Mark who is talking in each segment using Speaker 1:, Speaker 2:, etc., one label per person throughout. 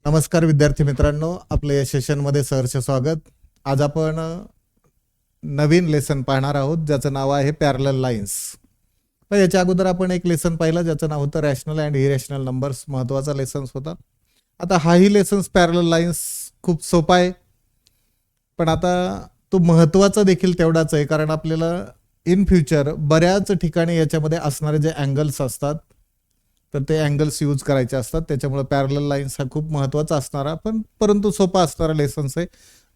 Speaker 1: नमस्कार विद्यार्थी मित्रांनो, आपल्या या सेशनमध्ये सहर्ष स्वागत. आज आपण नवीन लेसन पाहणार आहोत ज्याचं नाव आहे पॅरलल लाईन्स. तर याच्या अगोदर आपण एक लेसन पाहिलं ज्याचं नाव होतं रॅशनल अँड इरेशनल नंबर्स. महत्त्वाचा लेसन्स होता. आता हाही लेसन्स पॅरलल लाईन्स खूप सोपा आहे, पण आता तो महत्त्वाचा देखील तेवढाच आहे, कारण आपल्याला इन फ्युचर बऱ्याच ठिकाणी याच्यामध्ये असणारे जे अँगल्स असतात तर ते अँगल्स यूज करायचे असतात. त्याच्यामुळे पॅरलल लाईन्स हा खूप महत्त्वाचा असणारा परंतु सोपा असणारा लेसन्स आहे.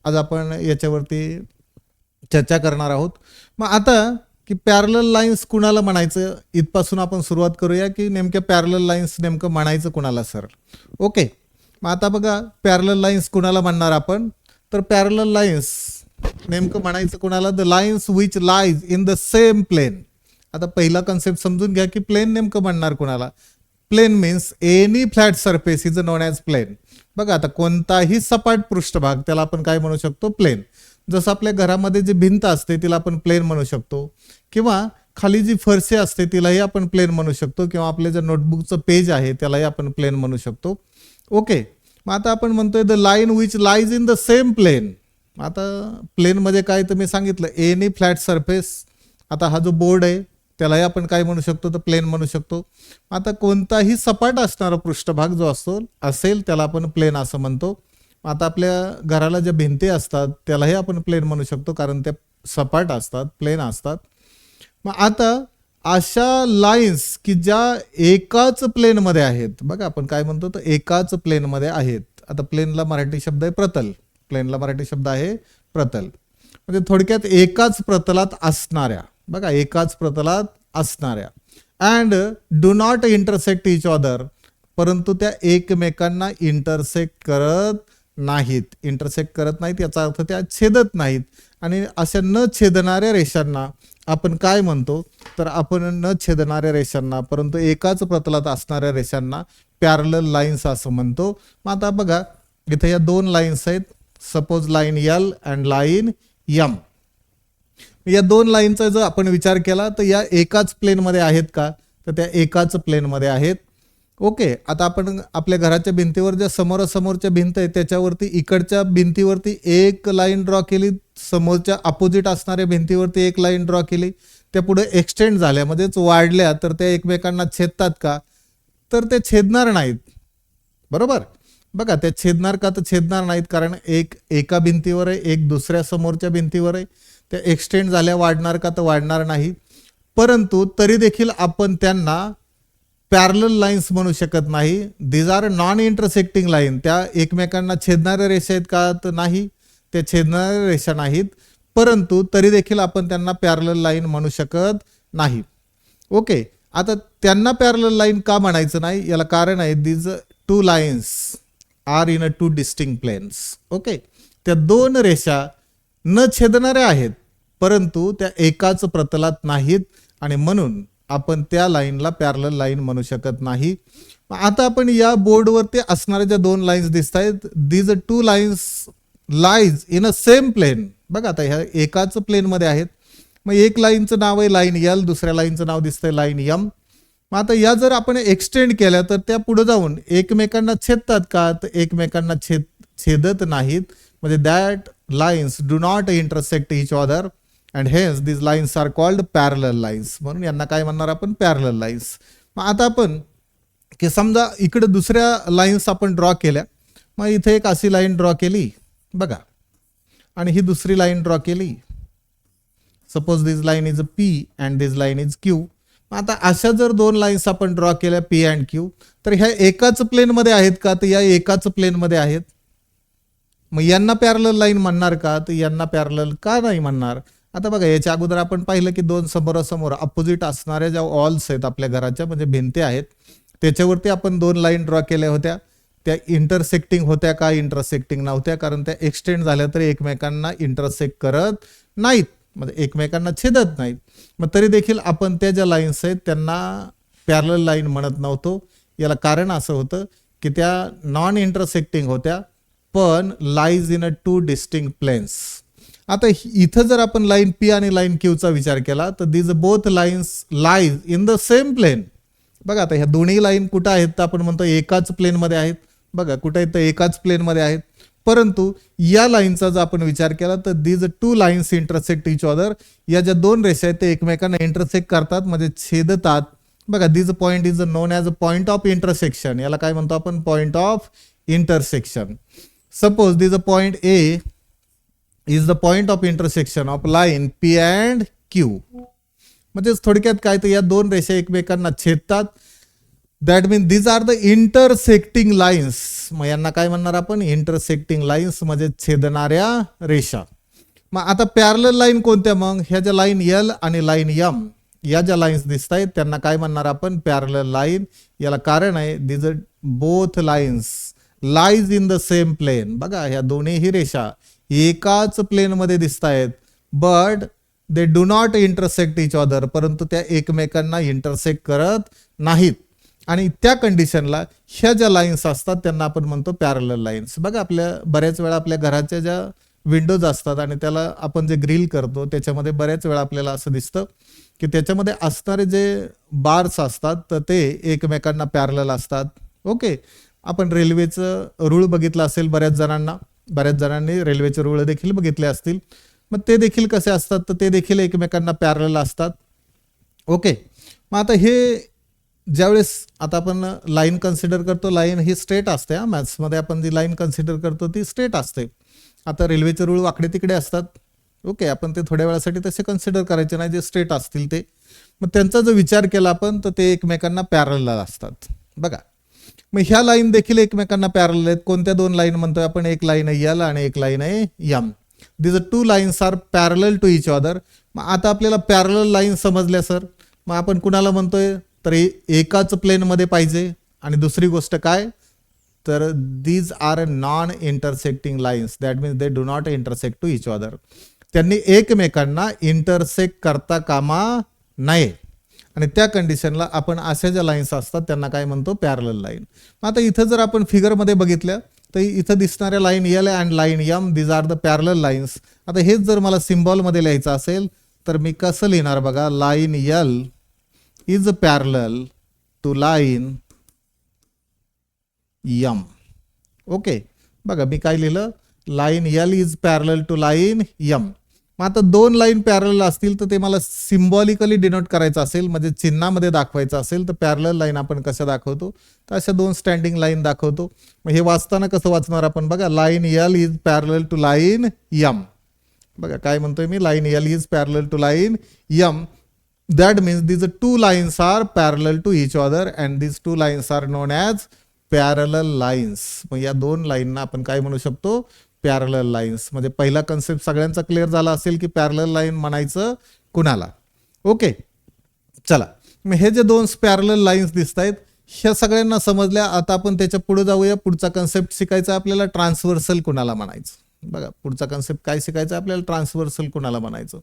Speaker 1: आज आपण याच्यावरती चर्चा करणार आहोत. मग आता की पॅरलल लाईन्स कुणाला म्हणायचं इथपासून आपण सुरुवात करूया की नेमक्या पॅरलल लाईन्स नेमकं म्हणायचं कुणाला सर. ओके, मग आता बघा पॅरलल लाईन्स कुणाला म्हणणार आपण, तर पॅरलल लाईन्स नेमकं म्हणायचं कुणाला, the lines which lies in the same plane. आता पहिला कन्सेप्ट समजून घ्या की प्लेन नेमकं म्हणणार कुणाला. Plane means any flat surface is known as plane. बघा आता कोणताही सपाट पृष्ठभाग त्याला आपण काय म्हणू शकतो, प्लेन. जसं आपल्या घरामध्ये जी भिंत असते तिला आपण प्लेन म्हणू शकतो, किंवा खाली जी फरशी असते तिलाही आपण प्लेन म्हणू शकतो, किंवा आपले जे नोटबुकचं पेज आहे त्यालाही आपण प्लेन म्हणू शकतो. ओके, मग आता आपण म्हणतोय the line which lies in the same plane. आता प्लेनमध्ये काय तर मी सांगितलं एनी फ्लॅट सरफेस. आता हा जो बोर्ड आहे त्यालाही आपण काय म्हणू शकतो, तर प्लेन म्हणू शकतो. आता कोणताही सपाट असणारा पृष्ठभाग जो असेल त्याला आपण प्लेन असं म्हणतो. आता आपल्या घराला ज्या भिंती असतात त्यालाही आपण प्लेन म्हणू शकतो, कारण त्या सपाट असतात, प्लेन असतात. मग आता अशा लाईन्स की ज्या एकाच प्लेनमध्ये आहेत, बघा आपण काय म्हणतो तर एकाच प्लेनमध्ये आहेत. आता प्लेनला मराठी शब्द आहे प्रतल. प्लेनला मराठी शब्द आहे प्रतल, म्हणजे थोडक्यात एकाच प्रतलात असणाऱ्या, बघा एकाच प्रतलात असणाऱ्या. And do not intersect each other, परंतु त्या एकमेकांना इंटरसेक्ट करत नाहीत. इंटरसेक्ट करत नाहीत याचा अर्थ त्या छेदत नाहीत. आणि अशा न छेदणाऱ्या रेषांना आपण काय म्हणतो, तर आपण न छेदणाऱ्या रेषांना परंतु एकाच प्रतलात असणाऱ्या रेषांना पॅरलल लाईन्स असं म्हणतो. मग आता बघा इथे या दोन लाईन्स आहेत, suppose line L and line M. या दोन लाईनचा जर आपण विचार केला तर या एकाच प्लेनमध्ये आहेत का, तर त्या एकाच प्लेनमध्ये आहेत. ओके, आता आपण आपल्या घराच्या भिंतीवर ज्या समोरासमोरच्या भिंत आहे त्याच्यावरती इकडच्या भिंतीवरती एक लाईन ड्रॉ केली, समोरच्या अपोजिट असणाऱ्या भिंतीवरती एक लाईन ड्रॉ केली, त्या पुढे एक्सटेंड झाल्या म्हणजेच वाढल्या, तर त्या एकमेकांना छेदतात का, तर ते छेदणार नाहीत. बरोबर, बघा ते छेदणार का, तर छेदणार नाहीत, कारण एक एका भिंतीवर आहे, एक दुसऱ्या समोरच्या भिंतीवर आहे. त्या एक्सटेंड झाल्या वाढणार का, तर वाढणार नाही. परंतु तरी देखील आपण त्यांना पॅरलल लाईन्स म्हणू शकत नाही. These are non intersecting line. त्या एकमेकांना छेदणाऱ्या रेषा आहेत का, तर नाही, त्या छेदणाऱ्या रेषा नाहीत, परंतु तरी देखील आपण त्यांना पॅरलल लाईन म्हणू शकत नाही. ओके, आता त्यांना पॅरलल लाईन का म्हणायचं नाही, याला कारण आहे, these two lines are in a two distinct planes. Okay, त्या दोन रेषा न छेदणाऱ्या आहेत, परंतु त्या एकाच प्रतलात नाहीत, आणि म्हणून आपण त्या लाईनला पॅरलल लाईन म्हणू शकत नाही. आता आपण या बोर्डवरती असणाऱ्या ज्या दोन लाईन्स दिसत आहेत, these two lines lies in a same plane. बघा आता ह्या एकाच प्लेनमध्ये आहेत. मग एक लाईनचं नाव आहे लाईन एल, दुसऱ्या लाईनचं नाव दिसतंय लाईन एम. मग आता या जर आपण एक्सटेंड केल्या तर त्या पुढे जाऊन एकमेकांना छेदतात का, तर एकमेकांना छेदत नाहीत. म्हणजे that lines do not intersect each other and hence this lines are called parallel lines. म्हणून यांना काय म्हणणार आपण, पॅरलल लाईन्स. मग आता आपण की समजा इकडे दुसऱ्या लाईन्स आपण ड्रॉ केल्या, मग इथे एक अशी लाईन ड्रॉ केली बघा, आणि ही दुसरी लाईन ड्रॉ केली, suppose this line is P and this line is Q. आता अशा जर दोन लाईन्स आपण ड्रॉ केल्या पी अँड क्यू, तर ह्या एकाच प्लेनमध्ये आहेत का, तर या एकाच प्लेनमध्ये आहेत. मग यांना पॅरलल लाईन म्हणणार का, तर यांना पॅरलल का नाही म्हणणार. आता बघा याच्या अगोदर आपण पाहिलं की दोन समोरासमोर अपोजिट असणाऱ्या ज्या वॉल्स आहेत आपल्या घराच्या, म्हणजे भिंती आहेत, त्याच्यावरती आपण दोन लाईन ड्रॉ केल्या होत्या. त्या इंटरसेक्टिंग होत्या का, इंटरसेक्टिंग नव्हत्या, कारण त्या एक्सटेंड झाल्या तर एकमेकांना इंटरसेक्ट करत नाहीत, म्हणजे एकमेकांना छेदत नाहीत. मग तरी देखील आपण त्या ज्या लाईन्स आहेत त्यांना पॅरलल लाईन म्हणत नव्हतो. याला कारण असं होतं की त्या नॉन इंटरसेक्टिंग होत्या, पण lies in a two distinct planes. आता इथं जर आपण लाईन पी आणि लाईन क्यूचा विचार केला तर these both lines lies in the same plane. बघा आता ह्या दोन्ही लाईन कुठं आहेत, तर आपण म्हणतो एकाच प्लेनमध्ये आहेत. बघा कुठे आहेत तर एकाच प्लेनमध्ये आहेत. परंतु या लाईनचा जर आपण विचार केला तर these two lines intersect each other. या ज्या दोन रेषा आहेत ते एकमेकांना इंटरसेक्ट करतात म्हणजे छेदतात. बघा this point is known as a point of intersection. याला काय म्हणतो आपण point of intersection. Suppose this point A is the point of intersection of line P and Q. म्हणजे थोडक्यात काय तर या दोन रेषा एकमेकांना छेदतात. That mean these are the intersecting lines. मग यांना काय म्हणणार आपण इंटरसेक्टिंग लाईन्स म्हणजे छेदणाऱ्या रेषा. मग आता पॅरलल लाईन कोणत्या मग ह्या ज्या लाईन एल आणि लाईन एम या ज्या लाईन्स दिसत आहेत त्यांना काय म्हणणार आपण पॅरलल लाईन. याला कारण आहे these both lines lies in the same plane. बघा ह्या दोन्हीही रेषा एकाच प्लेनमध्ये दिसत आहेत but they do not intersect each other. परंतु त्या एकमेकांना इंटरसेक्ट करत नाहीत. आणि त्या कंडिशनला ह्या ज्या लाईन्स असतात त्यांना आपण म्हणतो पॅरलल लाईन्स. बघा आपल्या बऱ्याच वेळा आपल्या घराच्या ज्या विंडोज असतात आणि त्याला आपण जे ग्रिल करतो त्याच्यामध्ये बऱ्याच वेळा आपल्याला असं दिसतं की त्याच्यामध्ये असणारे जे बार्स असतात तर ते एकमेकांना पॅरलल असतात. ओके. आपण रेल्वेचं रूळ बघितलं असेल बऱ्याच जणांनी रेल्वेचे रूळ देखील बघितले असतील. मग ते देखील कसे असतात तर ते देखील एकमेकांना पॅरलल असतात. ओके. मग आता हे ज्यावेळेस आता आपण लाईन कन्सिडर करतो लाईन ही स्ट्रेट असते. मॅथ्समध्ये आपण जी लाईन कन्सिडर करतो ती स्ट्रेट असते. आता रेल्वेचे रूळ वाकडे तिकडे असतात. ओके. आपण ते थोड्या वेळासाठी तसे कन्सिडर करायचे नाही जे स्ट्रेट असतील ते. मग त्यांचा जो विचार केला आपण तर ते एकमेकांना पॅरलल असतात. बघा मग ह्या लाईन देखील एकमेकांना पॅरलल आहेत. कोणत्या दोन लाईन म्हणतोय आपण एक लाईन आहे एल आणि एक लाईन आहे M. These two lines are parallel to each other. मग आता आपल्याला पॅरलल लाईन समजल्या सर. मग आपण कुणाला म्हणतोय तर एकाच प्लेनमध्ये पाहिजे. आणि दुसरी गोष्ट काय तर these are non intersecting lines. That means they do not intersect to each other. त्यांनी एकमेकांना इंटरसेक्ट करता कामा नये. आणि त्या कंडिशनला आपण अशा ज्या लाईन्स असतात त्यांना काय म्हणतो पॅरलल लाईन. आता इथं जर आपण फिगरमध्ये बघितलं तर इथं दिसणाऱ्या line L and line M these are the parallel lines. आता हेच जर मला सिम्बॉलमध्ये लिहायचं असेल तर मी कसं लिहिणार बघा line L is parallel to line M. Okay. बघा मी काय लिहिलं line L is parallel to line M. मग आता दोन लाईन पॅरलल असतील तर ते मला सिम्बॉलिकली डिनोट करायचं असेल म्हणजे चिन्हामध्ये दाखवायचं असेल तर पॅरलल लाईन आपण कसं दाखवतो तर अशा दोन स्टँडिंग लाईन दाखवतो. मग हे वाचताना कसं वाचणार आपण बघा line L is parallel to line M. बघा काय म्हणतोय मी line L is parallel to line M. That means these two lines are parallel to each other and these two lines are known as parallel lines. मग या दोन लाईनना आपण काय म्हणू शकतो पॅरलल लाईन्स. म्हणजे पहिला कन्सेप्ट सगळ्यांचा क्लिअर झाला असेल की पॅरलल लाईन म्हणायचं कुणाला. ओके. चला मग हे जे दोन पॅरलल लाईन्स दिसत आहेत ह्या सगळ्यांना समजल्या. आता आपण त्याच्या पुढे जाऊया. पुढचा कन्सेप्ट शिकायचा आपल्याला ट्रान्सव्हर्सल कुणाला म्हणायचं. बघा पुढचा कन्सेप्ट काय शिकायचा आपल्याला ट्रान्सव्हर्सल कुणाला म्हणायचं.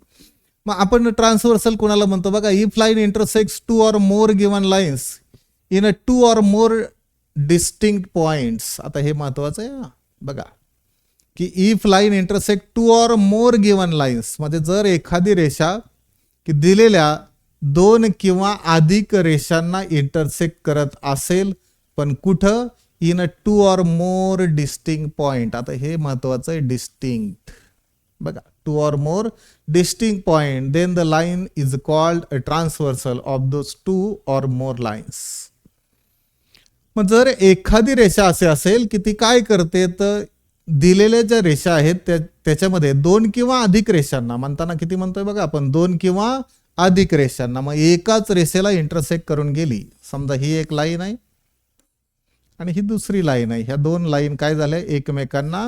Speaker 1: मग आपण ट्रान्सव्हर्सल कुणाला म्हणतो बघा if line intersects to or more given lines in a two or more distinct points. आता हे महत्वाचं आहे बघा की if line intersect two or more given lines म्हणजे जर एखादी रेषा की दिलेल्या दोन किंवा अधिक रेषांना इंटरसेक्ट करत असेल पण कुठं in a two or more distinct point. आता हे महत्वाचं आहे डिस्टिंक्ट. बघा two or more distinct point then the line is called a transversal of those two or more lines. मग जर एखादी रेषा असे असेल की ती काय करते तर दिलेल्या ज्या रेषा आहेत त्याच्यामध्ये दोन किंवा अधिक रेषांना म्हणताना किती म्हणतोय बघा आपण दोन किंवा अधिक रेषांना मग एकाच रेषेला इंटरसेक्ट करून गेली. समजा ही एक लाईन आहे आणि ही दुसरी लाईन आहे. ह्या दोन लाईन काय झाल्या एकमेकांना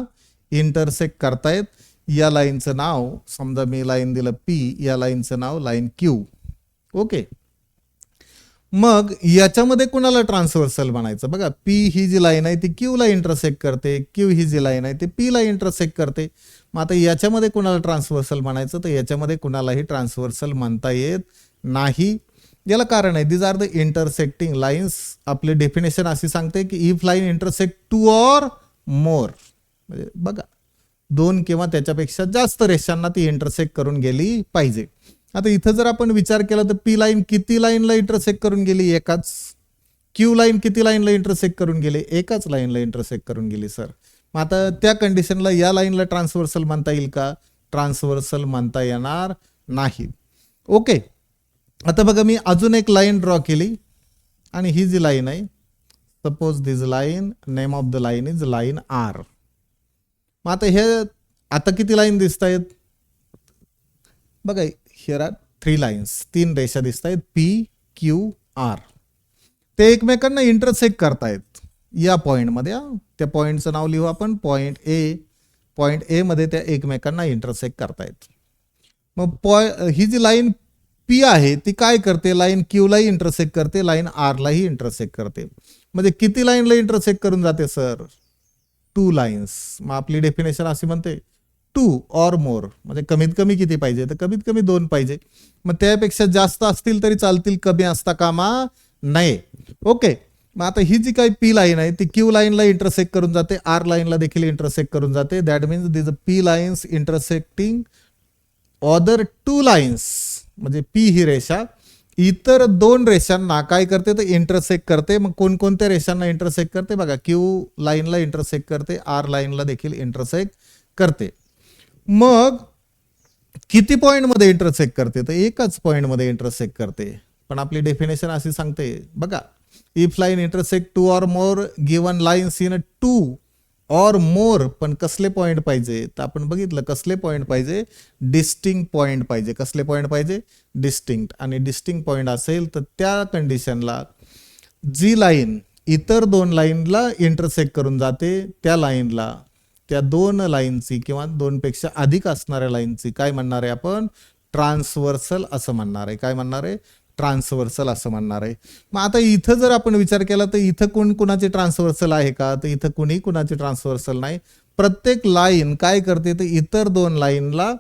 Speaker 1: इंटरसेक्ट करतायत. या लाईनचं नाव समजा मी लाईन दिलं पी या लाईनचं नाव लाईन क्यू. ओके. मग याच्यामध्ये कुणाला ट्रान्सव्हर्सल म्हणायचं बघा पी ही जी लाईन आहे ती क्यू ला इंटरसेक्ट करते. क्यू ही जी लाईन आहे ती पी ला इंटरसेक्ट करते. मग आता याच्यामध्ये कुणाला ट्रान्सव्हर्सल म्हणायचं तर याच्यामध्ये कुणालाही ट्रान्सव्हर्सल म्हणता येत नाही. याला कारण आहे these are the intersecting lines. आपली डेफिनेशन अशी सांगते की if line intersect two or more म्हणजे बघा दोन किंवा त्याच्यापेक्षा जास्त रेषांना ती इंटरसेक्ट करून गेली पाहिजे. आता इथं जर आपण विचार केला तर पी लाईन किती लाईनला इंटरसेक्ट करून गेली एकाच. क्यू लाईन किती लाईनला इंटरसेक्ट करून गेले? एकाच लाईनला इंटरसेक्ट करून गेली सर. मग आता त्या कंडिशनला या लाईनला ट्रान्सव्हर्सल म्हणता येईल का? ट्रान्सव्हर्सल म्हणता येणार नाही. ओके, आता बघा मी अजून एक लाईन ड्रॉ केली आणि ही जी लाईन आहे, suppose this line, name of the line is line R. मग आता हे आता किती लाईन दिसत आहेत? बघा हिअर आर 3 लाईन्स, 3 रेषा दिसत आहेत, पी क्यू आर. ते एकमेकांना इंटरसेक्ट करतायत या पॉईंटमध्ये. त्या पॉईंटचं नाव लिहू आपण पॉईंट ए. पॉईंट ए मध्ये त्या एकमेकांना इंटरसेक्ट करतायत. मग ही जी लाईन पी आहे ती काय करते? लाईन क्यूलाही इंटरसेक्ट करते, लाईन आरलाही इंटरसेक्ट करते. म्हणजे किती लाईनला इंटरसेक्ट करून जाते सर? 2 लाईन्स. मग आपली डेफिनेशन अशी म्हणते 2 or more, म्हणजे कमीत कमी किती पाहिजे? तर कमीत कमी 2 पाहिजे. मग त्यापेक्षा जास्त असतील तरी चालतील, कमी असता कामा नये. ओके, मग आता ही जी काही पी लाईन आहे ती क्यू लाईनला इंटरसेक्ट करून जाते, आर लाईनला देखील इंटरसेक्ट करून जाते. That means this P lines intersecting other 2 lines. म्हणजे पी ही रेषा इतर 2 रेषांना काय करते? तर इंटरसेक्ट करते. मग कोणकोणत्या रेषांना इंटरसेक्ट करते? बघा, क्यू लाईनला इंटरसेक्ट करते, आर लाईनला देखील इंटरसेक्ट करते. मग किती पॉईंटमध्ये इंटरसेक्ट करते? तर एकाच पॉईंटमध्ये इंटरसेक्ट करते. पण आपली डेफिनेशन अशी सांगते बघा, if line intersect 2 or more given lines in 2 or more, पण कसले पॉईंट पाहिजे? तर आपण बघितलं कसले पॉईंट पाहिजे? डिस्टिंक्ट पॉईंट पाहिजे. कसले पॉईंट पाहिजे? डिस्टिंक्ट. आणि डिस्टिंक्ट पॉईंट असेल तर त्या कंडिशनला जी लाईन इतर 2 लाईनला इंटरसेक्ट करून जाते त्या लाईनला, त्या 2 लाईनची किंवा 2 पेक्षा अधिक असणाऱ्या लाईनची काय म्हणणार आहे आपण? ट्रान्सव्हर्सल असं म्हणणार आहे. काय म्हणणार आहे? ट्रान्सव्हर्सल असं म्हणणार आहे. मग आता इथं जर आपण विचार केला तर इथं कुणाचे ट्रान्सव्हर्सल आहे का? तर इथं कुणाचे ट्रान्सव्हर्सल नाही. प्रत्येक लाईन काय करते? तर इतर 2 लाईनला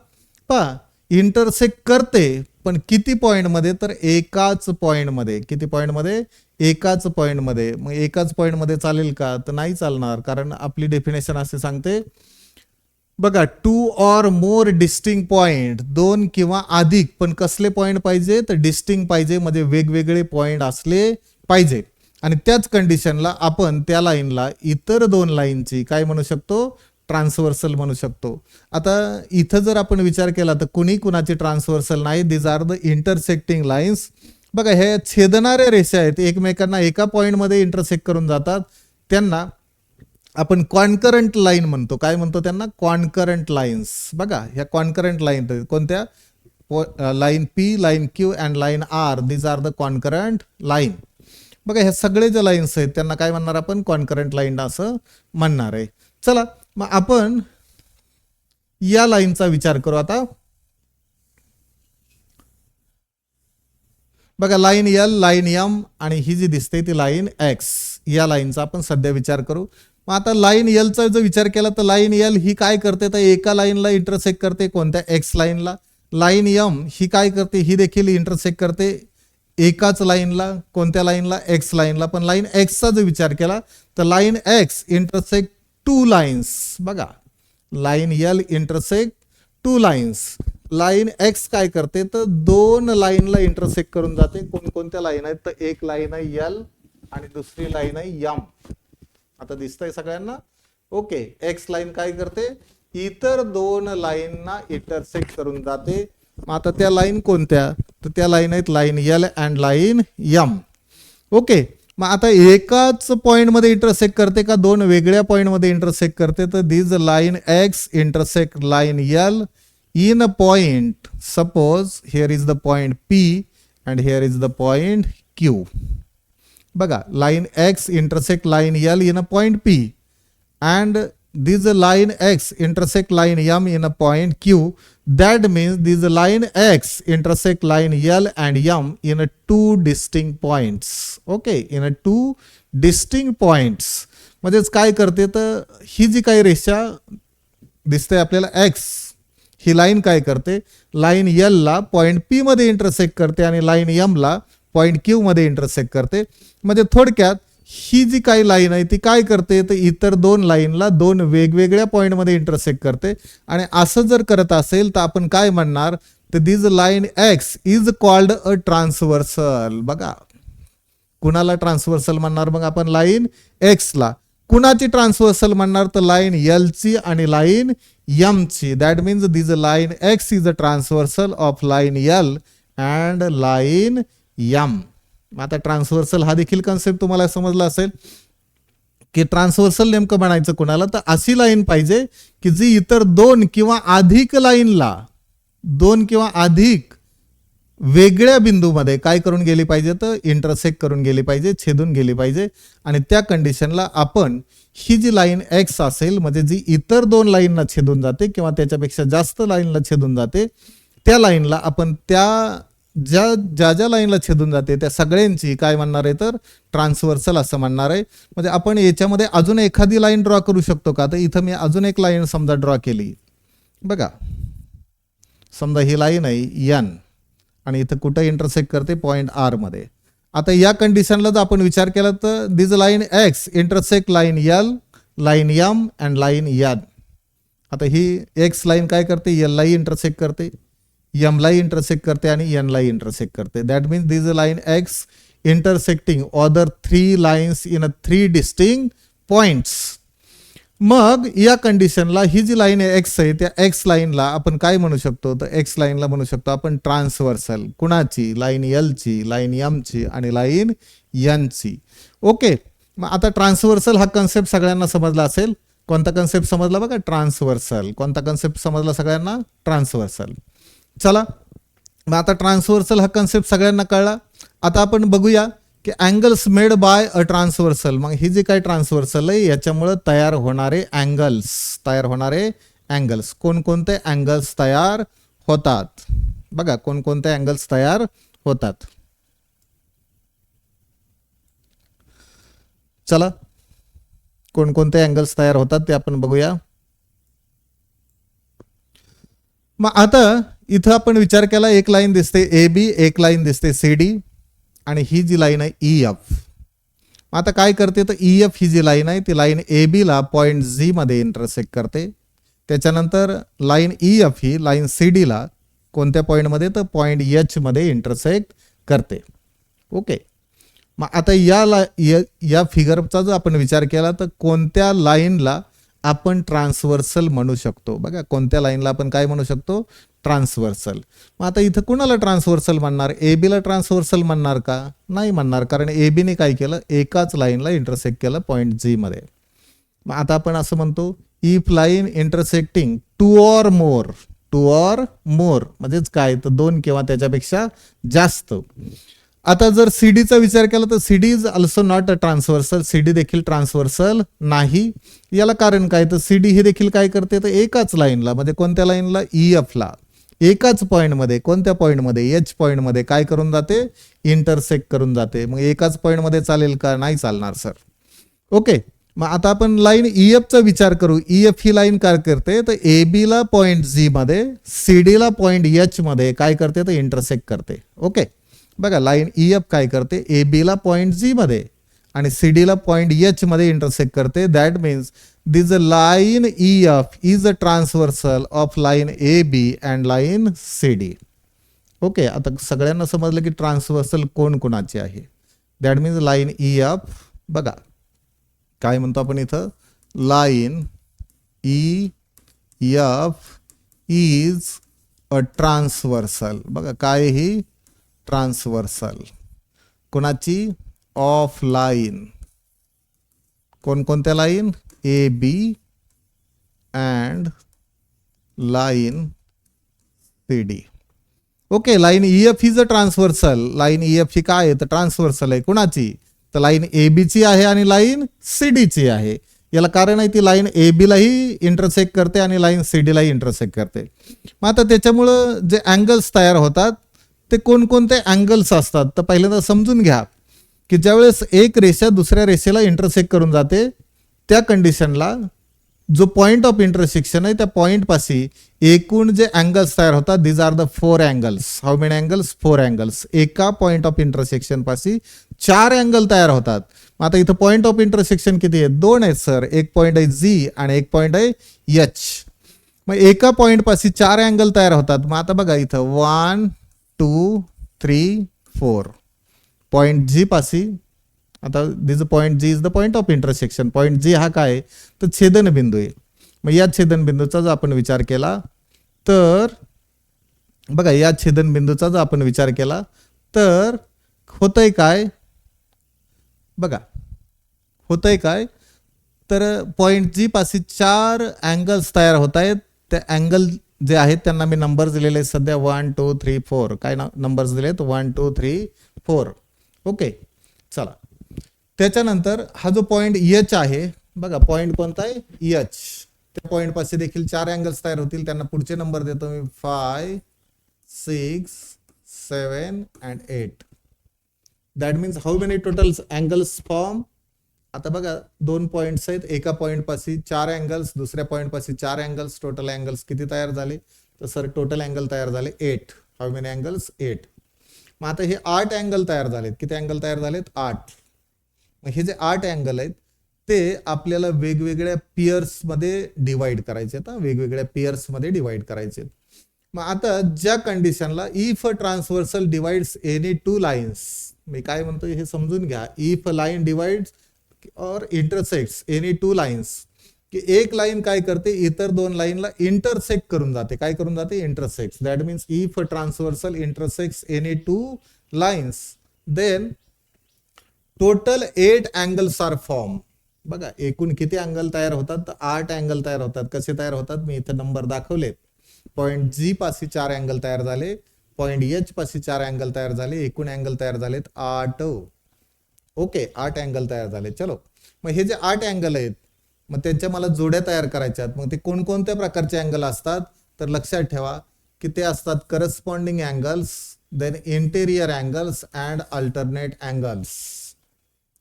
Speaker 1: इंटरसेक्ट करते. पण किती पॉईंटमध्ये? तर एकाच पॉईंटमध्ये. किती पॉईंटमध्ये? एकाच पॉईंटमध्ये. मग एकाच पॉईंटमध्ये चालेल का? तर नाही चालणार, कारण आपली डेफिनेशन असे सांगते बघा, 2 or more डिस्टिंक्ट पॉइंट, 2 किंवा अधिक, पण कसले पॉइंट पाहिजे? तर डिस्टिंक्ट पाहिजे, म्हणजे वेगवेगळे पॉइंट असले पाहिजे. आणि त्याच कंडिशनला आपण त्या लाईनला इतर 2 लाईनची काय म्हणू शकतो? ट्रान्सव्हर्सल म्हणू शकतो. आता इथं जर आपण विचार केला तर कुणाची ट्रान्सव्हर्सल नाही. These are the intersecting lines. बघा, हे छेदणाऱ्या रेषा आहेत, एकमेकांना एका पॉईंटमध्ये इंटरसेक्ट करून जातात, त्यांना आपण कॉन्करंट लाईन म्हणतो. काय म्हणतो त्यांना? Concurrent lines. बघा, ह्या कॉन्करंट लाईन कोणत्या? Line P, line Q and line R, these are the concurrent line. बघा, ह्या सगळे जे लाईन्स आहेत त्यांना काय म्हणणार आपण? कॉन्करंट लाईन असं म्हणणार आहे. चला, मग आपण या लाईनचा विचार करू आता. बघा, लाईन एल, लाईन एम आणि ही जी दिसते ती लाईन एक्स, या लाईनचा आपण सध्या विचार करू. मग आता लाईन एलचा जर विचार केला तर लाईन एल ही काय करते? तर एका लाईनला इंटरसेक्ट करते. कोणत्या? एक्स लाईनला. लाईन एम ही काय करते? ही देखील इंटरसेक्ट करते एकाच लाईनला. कोणत्या लाईनला? एक्स लाईनला. पण लाईन एक्सचा जर विचार केला तर लाईन एक्स इंटरसेक्ट 2 लाईन्स. बघा, line L intersect 2 lines. Line x काय करते? तर 2 लाईनला इंटरसेक्ट करून जाते. कोणकोणत्या लाईन आहेत? तर एक लाईन आहे एल आणि दुसरी लाईन आहे एम. आता दिसतंय सगळ्यांना? ओके, एक्स लाईन काय करते? इतर 2 लाईनना इंटरसेक्ट करून जाते. मग आता त्या लाईन कोणत्या? तर त्या लाईन आहेत line L and line M. Okay, मग आता एकाच पॉइंटमध्ये इंटरसेक्ट करते का 2 वेगळ्या पॉइंटमध्ये इंटरसेक्ट करते? तर this line X intersect line L in a point. Suppose here is the point P and here is the point Q. बघा, line X intersect line L in a point P and this line X intersect line M in a point Q. That means this line X intersect line L and M in a 2 distinct points. Okay, in a 2 distinct points. म्हणजेच काय करते? तर ही जी काही रेषा दिसते आपल्याला X, ही line काय करते? लाईन एल ला पॉइंट पी मध्ये इंटरसेक्ट करते आणि लाईन एम ला पॉइंट क्यू मध्ये इंटरसेक्ट करते. म्हणजे थोडक्यात ही जी काही लाईन आहे ती काय करते? तर इतर 2 लाईनला 2 वेगवेगळ्या पॉइंटमध्ये इंटरसेक्ट करते. आणि असं जर करत असेल तर आपण काय म्हणणार? तर this line X is called a transversal. बघा, कुणाला ट्रान्सव्हर्सल म्हणणार मग आपण लाईन एक्सला. कुणाची ट्रान्सव्हर्सल म्हणणार तर लाईन एल ची आणि लाईन एम ची. That means this line X is a transversal of line L and line M. आता ट्रान्सव्हर्सल हा देखील कन्सेप्ट तुम्हाला समजला असेल की ट्रान्सव्हर्सल नेमकं म्हणायचं कुणाला तर अशी लाईन पाहिजे की जी इतर दोन किंवा अधिक वेगळ्या बिंदूमध्ये काय करून गेली पाहिजे तर इंटरसेक्ट करून गेली पाहिजे, छेदून गेली पाहिजे. आणि त्या कंडिशनला आपण ही जी लाईन एक्स असेल म्हणजे जी इतर दोन लाईनला छेदून जाते किंवा त्याच्यापेक्षा जास्त लाईनला छेदून जाते त्या लाईनला आपण त्या ज्या लाईनला छेदून जाते त्या सगळ्यांची काय म्हणणार आहे तर ट्रान्सव्हर्सल असं म्हणणार आहे. म्हणजे आपण याच्यामध्ये अजून एखादी लाईन ड्रॉ करू शकतो का तर इथं मी अजून एक लाईन समजा ड्रॉ केली बघा. समजा ही लाईन आहे एन आणि इथं कुठं इंटरसेक्ट करते पॉईंट आर मध्ये. आता या कंडिशनला जर आपण विचार केला तर this line X intersect line L, line M and line N. आता ही एक्स लाईन काय करते एल लाही इंटरसेक्ट करते, एम लाही इंटरसेक्ट करते आणि एन लाही इंटरसेक्ट करते. That means this line x intersecting other 3 lines in 3 distinct points. मग या कंडिशनला ही जी लाईन एक्स आहे त्या एक्स लाईनला आपण काय म्हणू शकतो तर एक्स लाईनला म्हणू शकतो आपण ट्रान्सव्हर्सल. कुणाची लाईन एल ची, लाईन एम ची आणि लाईन एन ची. ओके. मग आता ट्रान्सव्हर्सल हा कन्सेप्ट सगळ्यांना समजला असेल. कोणता कन्सेप्ट समजला बघा ट्रान्सव्हर्सल. कोणता कन्सेप्ट समजला सगळ्यांना ट्रान्सव्हर्सल. चला मग आता ट्रान्सव्हर्सल हा कन्सेप्ट सगळ्यांना कळला. आता आपण बघूया की angles made by a transversal. मग ही जी काही ट्रान्सव्हर्सल आहे याच्यामुळे तयार होणारे अँगल्स कोणकोणते अँगल्स तयार होतात बघा. कोणकोणते अँगल्स तयार होतात. चला कोणकोणते अँगल्स तयार होतात ते आपण बघूया. मग आता इथं आपण विचार केला एक लाईन दिसते ए बी, एक लाईन दिसते सी डी आणि ही जी लाईन आहे ई एफ. आता काय करते तर ई एफ ही जी लाईन आहे ती लाईन ए बी ला पॉईंट जी मध्ये इंटरसेक्ट करते. त्याच्यानंतर लाईन ई एफ ही लाईन सी डी ला कोणत्या पॉईंटमध्ये तर पॉईंट एच मध्ये इंटरसेक्ट करते. ओके. मग आता या फिगरचा जर आपण विचार केला तर कोणत्या लाईनला आपण ट्रान्सव्हर्सल म्हणू शकतो बघा. कोणत्या लाईनला आपण काय म्हणू शकतो ट्रान्सव्हर्सल. मग आता इथं कुणाला ट्रान्सव्हर्सल म्हणणार ए बीला ट्रान्सव्हर्सल म्हणणार का नाही म्हणणार कारण ए बीने काय केलं एकाच लाईनला इंटरसेक्ट केलं पॉईंट जी मध्ये. मग आता आपण असं म्हणतो if line intersecting two or मोर म्हणजेच काय तर दोन किंवा त्याच्यापेक्षा जास्त. आता जर सीडीचा विचार केला तर CD is also not a transversal. CD देखील ट्रान्सव्हर्सल नाही. याला कारण काय तर सीडी ही देखील काय करते तर एकाच लाईनला म्हणजे कोणत्या लाईनला ई एफ ला एकाच पॉईंटमध्ये कोणत्या पॉईंटमध्ये एच पॉईंटमध्ये काय करून जाते इंटरसेक्ट करून जाते. मग एकाच पॉईंटमध्ये चालेल का नाही चालणार सर. ओके. मग आता आपण लाईन ई एफचा विचार करू. ई एफ ही लाईन काय करते तर ए बी ला पॉईंट जी मध्ये, सी डी ला पॉईंट एच मध्ये काय करते तर इंटरसेक्ट करते. ओके. बघा लाईन ई एफ काय करते ए बी ला पॉईंट जी मध्ये आणि सी डी ला पॉईंट एच मध्ये इंटरसेक्ट करते. That means this line E F is a transversal of line A B and line C D. Okay. आता सगळ्यांना समजलं की ट्रान्सव्हर्सल कोण कोणाचे आहे. That means line E F बघा काय म्हणतो आपण इथं line E F is a transversal. बघा काय ही ट्रान्सव्हर्सल कोणाची ऑफ लाईन कोणकोणत्या line A B and line C D. Okay. Line E F is a transversal. Line E F ही काय आहे तर ट्रान्सव्हर्सल आहे कुणाची तर लाईन ए बी ची आहे आणि लाईन सी डी ची आहे. याला कारण आहे ती लाईन ए बी लाही इंटरसेक्ट करते आणि लाईन सी डी लाही इंटरसेक्ट करते. मग आता त्याच्यामुळं जे अँगल्स तयार होतात ते कोणकोणते अँगल्स असतात तर पहिल्यांदा समजून घ्या की ज्यावेळेस एक रेषा दुसऱ्या रेषेला इंटरसेक्ट करून जाते त्या कंडिशनला जो पॉइंट ऑफ इंटरसेक्शन आहे त्या पॉइंट पाशी एकूण जे अँगल्स तयार होतात these are the 4 angles. How many angles 4 angles. एका पॉइंट ऑफ इंटरसेक्शन पाशी 4 अँगल तयार होतात. आता इथं पॉइंट ऑफ इंटरसेक्शन किती आहेत 2 आहेत सर. एक पॉइंट आहे जी आणि एक पॉइंट आहे एच. मग एका पॉइंट पाशी 4 अँगल तयार होतात. मग आता बघा इथं 1 2 3 4 पॉइंट जी पाशी आता this point G is the point of intersection. Point G हा काय आहे? तर छेदनबिंदू आहे. मग या छेदनबिंदूचा जर आपण विचार केला तर बघा, या छेदनबिंदूचा जर आपण विचार केला तर होतंय काय? बघा होतंय काय? तर पॉईंट जी पाशी 4 अँगल्स तयार होत आहेत. त्या अँगल जे आहेत त्यांना मी नंबर्स दिलेले आहेत सध्या 1 2 3 4. काय नंबर्स दिलेत? 1 2 3 4. ओके, चला. त्याच्यानंतर हा जो पॉईंट एच आहे, बघा पॉईंट कोणता आहे? एच. त्या पॉईंट पाशी देखील 4 अँगल्स तयार होतील. त्यांना पुढचे नंबर देतो मी 5 6 7 and 8. That means how many total angles form? आता बघा 2 पॉईंट्स आहेत. एका पॉईंट पाशी 4 अँगल्स, दुसऱ्या पॉईंट पाशी 4 अँगल्स. टोटल अँगल्स किती तयार झाले? तर सर टोटल अँगल तयार झाले 8. How many angles? 8. मग आता हे 8 अँगल तयार झालेत. किती अँगल तयार झालेत? 8. मग हे जे 8 अँगल आहेत ते आपल्याला वेगवेगळ्या पियर्समध्ये डिवाइड करायचे आहेत. वेगवेगळ्या पियर्समध्ये डिवाइड करायचे. मग आता ज्या कंडिशनला if transversal divides any 2 lines, मी काय म्हणतोय हे समजून घ्या. If line divides or intersects any 2 lines, की एक लाईन काय करते? इतर 2 लाईनला इंटरसेक्ट करून जाते. काय करून जाते? Intersect. That means if transversal intersects any 2 lines then total 8 angles are form. बघा एकूण किती अँगल तयार होतात? तर 8 अँगल तयार होतात. कसे तयार होतात? मी इथे नंबर दाखवलेत. पॉईंट जी पाशी 4 अँगल तयार झाले, पॉईंट एच पाशी 4 अँगल तयार झाले. एकूण अँगल तयार झालेत 8. ओके, 8 अँगल तयार झाले. चलो, मग हे जे 8 अँगल आहेत मग त्यांच्या मला जोड्या तयार करायच्या आहेत. मग ते कोणकोणत्या प्रकारचे अँगल असतात? तर लक्षात ठेवा की ते असतात corresponding angles, then interior angles and alternate angles.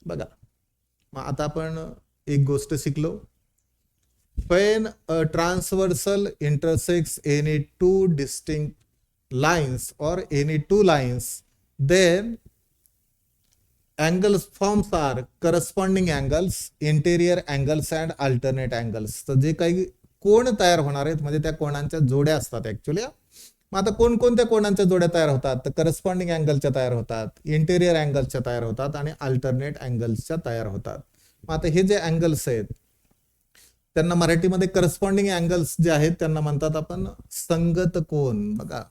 Speaker 1: बघा, मग आता आपण एक गोष्ट शिकलो. When a transversal intersects any 2 distinct lines or any 2 lines, then angles forms are corresponding angles, interior angles and alternate angles. तर जे काही कोण तयार होणार आहेत म्हणजे त्या कोणांच्या जोड्या असतात ऍक्च्युली. मग आता कोणकोणत्या कोणांच्या जोड्या तयार होतात? तर करस्पॉन्डिंग अँगलच्या तयार होतात, इंटेरियर अँगल्सच्या तयार होतात आणि अल्टरनेट अँगल्सच्या तयार होतात. मग आता हे जे अँगल्स आहेत त्यांना मराठीमध्ये करस्पॉन्डिंग अँगल्स जे आहेत त्यांना म्हणतात आपण संगत कोन. बघा,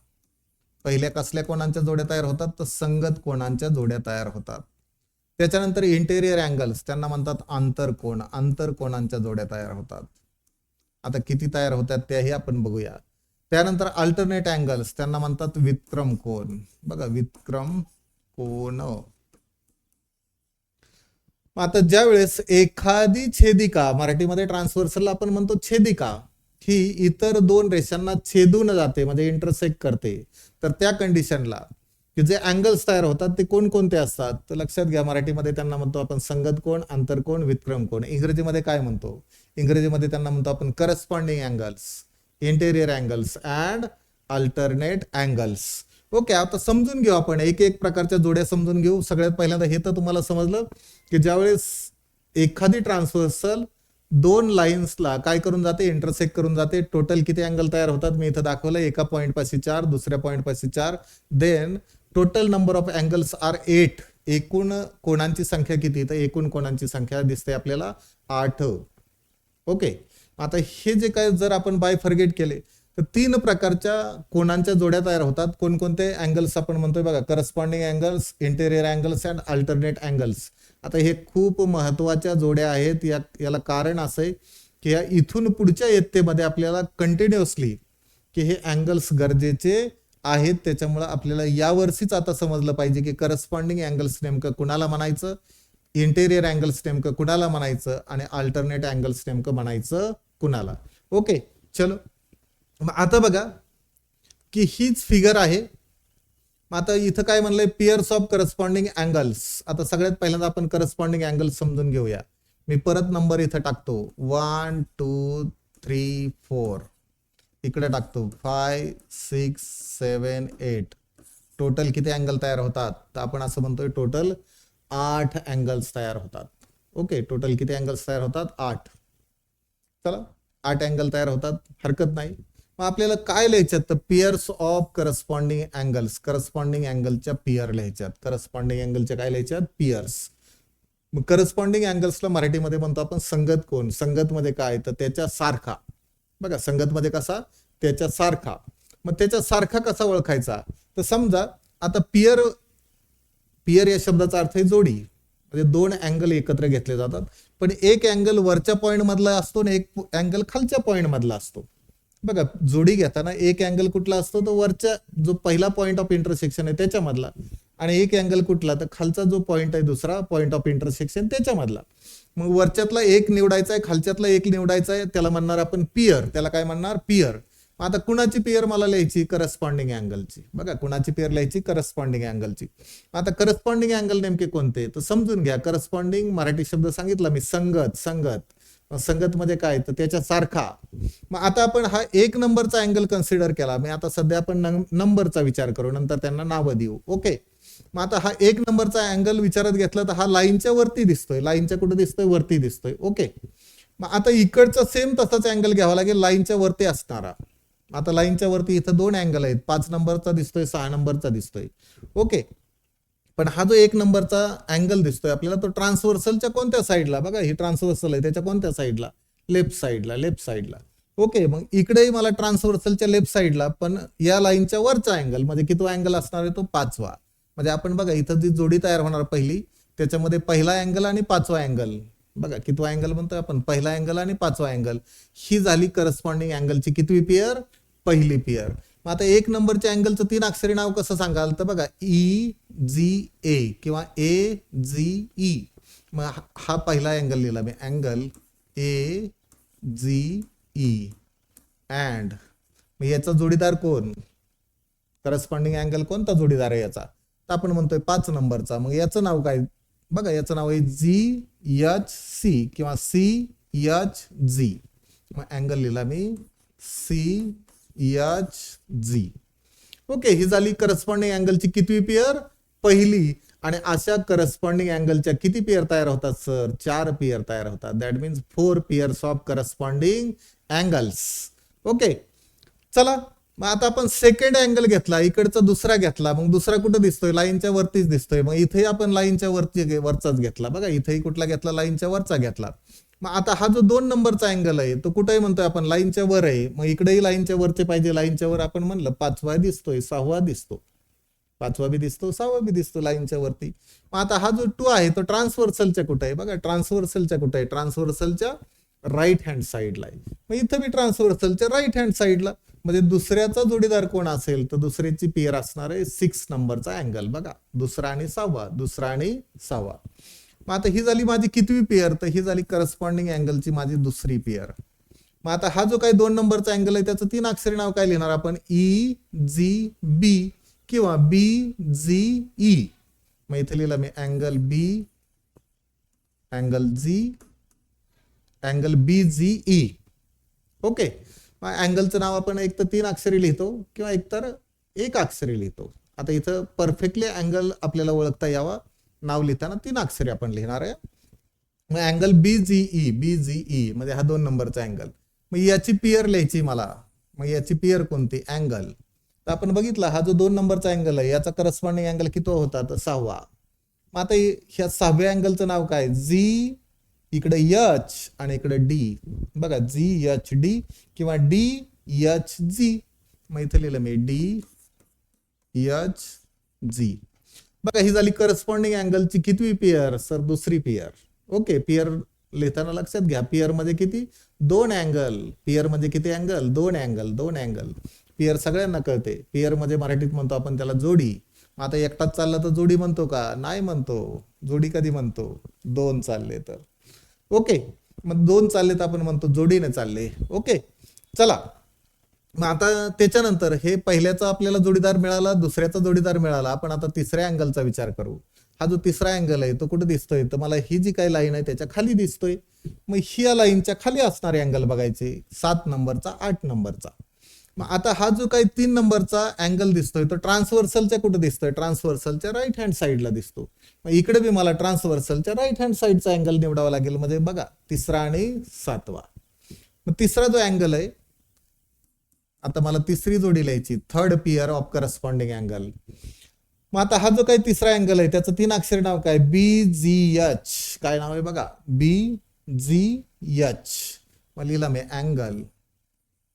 Speaker 1: पहिल्या कसल्या कोणांच्या जोड्या तयार होतात? तर संगत कोणांच्या जोड्या तयार होतात. त्याच्यानंतर इंटेरियर अँगल्स त्यांना म्हणतात आंतरकोन. आंतरकोनांच्या जोड्या तयार होतात. आता किती तयार होतात त्याही आपण बघूया. त्यानंतर अल्टरनेट अँगल्स त्यांना म्हणतात विक्रम कोन. बघा, विक्रम कोन. आता ज्या वेळेस एखादी छेदिका, मराठीमध्ये ट्रान्सव्हर्सलला आपण म्हणतो छेदिका, ही इतर 2 रेषांना छेदून जाते म्हणजे इंटरसेक्ट करते, तर त्या कंडिशनला की जे अँगल्स तयार होतात ते कोणकोणते असतात? तर लक्षात घ्या, मराठीमध्ये त्यांना म्हणतो आपण संगत कोण, आंतरकोण, विक्रम कोण. इंग्रजीमध्ये काय म्हणतो? इंग्रजीमध्ये त्यांना म्हणतो आपण corresponding angles, interior angles and alternate angles. Okay, आता समजून घेऊ आपण एक एक प्रकारच्या जोड्या समजून घेऊ. सगळ्यात पहिल्यांदा हे तर तुम्हाला समजलं की ज्यावेळेस एखादी ट्रान्सव्हर्सल 2 लाईन्सला काय करून जाते? इंटरसेक्ट करून जाते. टोटल किती अँगल तयार होतात? मी इथं दाखवलं. एका पॉईंट पाशी 4, दुसऱ्या पॉईंट पाशी 4. Then total number of angles are 8. एकूण कोणांची संख्या किती? तर एकूण कोणांची संख्या दिसते आपल्याला 8. ओके, आता हे जे काय जर आपण बाय फॉरगेट केले तर 3 प्रकारच्या कोणांच्या जोड्या तयार होतात. कोणकोणते अँगल्स आपण म्हणतोय? बघा, corresponding angles, interior angles and alternate angles. आता हे खूप महत्वाच्या जोड्या आहेत. याला कारण असं आहे की या इथून पुढच्या इयत्तेमध्ये आपल्याला कंटिन्युअसली की हे अँगल्स गरजेचे आहेत. त्याच्यामुळे आपल्याला यावर्षीच आता समजलं पाहिजे की करस्पॉन्डिंग अँगल्स नेमकं कुणाला म्हणायचं, इंटेरियर अँगल्स नेमकं कुणाला म्हणायचं आणि अल्टरनेट अँगल्स नेमकं म्हणायचं कुणाला. ओके, चलो. मग आता बघा की हीच फिगर आहे. आता इथं काय म्हणलंय? Pairs of corresponding angles. आता सगळ्यात पहिल्यांदा आपण करस्पॉन्डिंग अँगल्स समजून घेऊया. मी परत नंबर इथं टाकतो 1 2 3 4. इकडे टाकतो 5 6 7 8. टोटल किती अँगल तयार होतात? तर आपण असं म्हणतोय टोटल 8 अँगल्स तयार होतात. ओके, टोटल किती अँगल्स तयार होतात? 8. चला, 8 अँगल तयार होतात, हरकत नाही. मग आपल्याला काय लिहायच्यात? तर pairs of corresponding angles. Corresponding अँगलच्या पियर लिहायच्यात. करस्पॉन्डिंग अँगलच्या काय लिहायच्यात? पियर्स. मग करस्पॉन्डिंग अँगल्सला मराठीमध्ये म्हणतो आपण संगत कोन. संगत मध्ये काय, तर त्याच्या सारखा. बघा संगत मध्ये कसा, त्याच्या सारखा. मग त्याच्या सारखा कसा ओळखायचा, तर समजा आता पियर, पियर या शब्दाचा अर्थ आहे जोडी, म्हणजे दोन अँगल एकत्र घेतले जातात, पण एक अँगल वरच्या पॉइंट मधला असतो आणि एक अँगल खालच्या पॉइंट मधला असतो. बघा जोडी घेताना एक अँगल कुठला असतो, तो वरच्या जो पहिला पॉइंट ऑफ इंटरसेक्शन आहे त्याच्यामधला, आणि एक अँगल कुठला, तर खालचा जो पॉइंट आहे दुसरा पॉइंट ऑफ इंटरसेक्शन त्याच्यामधला. मग वरच्यातला एक निवडायचा आहे, खालच्यातला एक निवडायचा आहे, त्याला म्हणणार आपण पियर. त्याला काय म्हणणार, पियर. आता कुणाची पेयर मला लिहायची, करस्पॉन्डिंग अँगलची. बघा कुणाची पेयर लिहायची, करस्पॉन्डिंग अँगलची. आता करस्पॉन्डिंग अँगल नेमके कोणते, तर समजून घ्या. करस्पॉन्डिंग मराठी शब्द सांगितला मी, संगत. संगत, संगत मध्ये काय, तर त्याच्या सारखा. मग आता आपण हा एक नंबरचा अँगल कन्सिडर केला. मी आता सध्या आपण नंबरचा विचार करू, नंतर त्यांना नावं देऊ. ओके. मग आता हा एक नंबरचा अँगल विचारात घेतला तर हा लाईनच्या वरती दिसतोय. लाईनच्या कुठे दिसतोय, वरती दिसतोय. ओके. मग आता इकडचा सेम तसाच अँगल घ्यावा लागेल, लाईनच्या वरती असणारा. आता लाईनच्या वरती इथं दोन अँगल आहेत, 5 नंबरचा दिसतोय, 6 नंबरचा दिसतोय. ओके. पण हा जो एक नंबरचा अँगल दिसतोय आपल्याला, तो ट्रान्सव्हर्सलच्या कोणत्या साईडला, बघा ही ट्रान्सव्हर्सल आहे, त्याच्या कोणत्या साईडला, लेफ्ट साईडला. लेफ्ट साईडला. ओके. मग इकडेही मला ट्रान्सव्हर्सलच्या लेफ्ट साईडला, पण या लाईनच्या वरचा अँगल म्हणजे कितवा अँगल असणार आहे, तो 5वा. म्हणजे आपण बघा इथं जी जोडी तयार होणार पहिली, त्याच्यामध्ये पहिला अँगल आणि 5वा अँगल. बघा कितवा अँगल म्हणतोय आपण, पहिला अँगल आणि 5वा अँगल. ही झाली करस्पॉन्डिंग अँगलची कितवी पेयर, पहिली पेयर. मग आता एक नंबरच्या अँगलचं 3 अक्षरी नाव कसं सांगाल, तर बघा EGA किंवा AGE. मग हा पहिला अँगल लिहिला मी, अँगल AGE. अँड मग याचा जोडीदार कोण, करस्पॉन्डिंग अँगल कोणता जोडीदार आहे याचा, तर आपण म्हणतोय 5 नंबरचा. मग याचं नाव काय, बघा याचं नाव आहे GHC किंवा CHG. मग अँगल लिहिला मी CHG. ओके. ही झाली करस्पॉन्डिंग अँगलची कितवी पेयर, पहिली. आणि अशा करस्पॉन्डिंग अँगलच्या किती पेयर तयार होतात सर, 4 पेयर तयार होतात. That means 4 pairs of corresponding angles. Okay. चला मग आता आपण सेकंड अँगल घेतला, इकडचा दुसरा घेतला. मग दुसरा कुठं दिसतोय, लाईनच्या वरतीच दिसतोय. मग इथेही आपण लाईनच्या वरचाच घेतला. बघा इथेही कुठला घेतला, लाईनच्या वरचा घेतला. मग आता हा जो 2 नंबरचा अँगल आहे तो कुठेही म्हणतोय आपण, लाईनच्या वर आहे. मग इकडेही लाईनच्या वरचे पाहिजे. लाईनच्या वर आपण म्हणलं 5वा दिसतोय, 6वा दिसतो, 5वा बी दिसतो, 6वा बी दिसतो लाईनच्या वरती. मग आता हा जो 2 आहे तो ट्रान्सव्हर्सलच्या कुठे आहे, बघा ट्रान्सव्हर्सलच्या कुठे आहे, ट्रान्सव्हर्सलच्या राईट हँड साईडला आहे. मग इथं बी ट्रान्सव्हर्सलच्या राईट हँड साईडला. म्हणजे दुसऱ्याचा जोडीदार कोण असेल, तर दुसऱ्याची पेयर असणार आहे 6 नंबरचा अँगल. बघा दुसरा आणि 6वा, दुसरा आणि 6वा. मग आता ही झाली माझी कितवी पेयर, तर ही झाली करस्पॉन्डिंग अँगलची माझी दुसरी पेयर. मग आता हा जो काही 2 नंबरचा अँगल आहे त्याचं 3 अक्षरी नाव काय लिहिणार आपण, EGB किंवा BGE. मग इथे लिहिला मी angle B, angle G, angle BGE. Okay. मग अँगलचं नाव आपण एक तर 3 अक्षरी लिहितो किंवा एकतर 1 अक्षरी लिहितो. आता इथं परफेक्टली अँगल आपल्याला ओळखता यावा, नाव लिहिताना 3 अक्षरी आपण लिहिणार आहे. मग अँगल BGE म्हणजे हा 2 नंबरचा अँगल. मग याची पेयर लिहायची मला. मग याची पेयर कोणती, अँगल. तर आपण बघितला हा जो 2 नंबरचा अँगल आहे याचा करस्पॉन्डिंग अँगल किती होता, तर 6वा. मग आता ह्या 6व्या अँगलचं नाव काय, G, इकडे H आणि इकडे D. बघा GHD किंवा DHG. मग इथे लिहिलं मी DHG. बघा ही झाली करस्पॉन्डिंग अँगलची कितवी पेयर, सर दुसरी पेयर. ओके. पेयर लिहिताना लक्षात घ्या, पेयर मध्ये किती, 2 अँगल. पेयर मध्ये किती अँगल, 2 अँगल. 2 अँगल. पेयर सगळ्यांना कळते. पेयर मध्ये मराठीत म्हणतो आपण त्याला जोडी. आता एकटाच चालला तर जोडी म्हणतो का, नाही म्हणतो. जोडी कधी म्हणतो, 2 चालले तर. ओके. मग 2 चालले तर आपण म्हणतो जोडीने चालले. ओके. चला मग आता त्याच्यानंतर हे पहिल्याचा आपल्याला जोडीदार मिळाला, दुसऱ्याचा जोडीदार मिळाला. आपण आता तिसऱ्या अँगलचा विचार करू. हा जो तिसरा अँगल आहे तो कुठे दिसतोय, तर मला ही जी काही लाईन आहे त्याच्या खाली दिसतोय. मग ही लाईनच्या खाली असणारे अँगल बघायचे, 7 नंबरचा, 8 नंबरचा. मग आता हा जो काही 3 नंबरचा अँगल दिसतोय तो ट्रान्सव्हर्सलच्या कुठे दिसतोय, ट्रान्सव्हर्सलच्या राईट हँड साईडला दिसतो. मग इकडे बी मला ट्रान्सव्हर्सलच्या राईट हँड साईडचा अँगल निवडावा लागेल. म्हणजे बघा 3रा आणि 7वा. मग तिसरा जो अँगल आहे, आता मला तिसरी जोडी लिहायची, 3rd pair of corresponding angle. मग आता हा जो काही तिसरा अँगल आहे त्याचं 3 अक्षरी नाव काय, BGH. काय नाव आहे बघा, BGH. मग लिहिला मी अँगल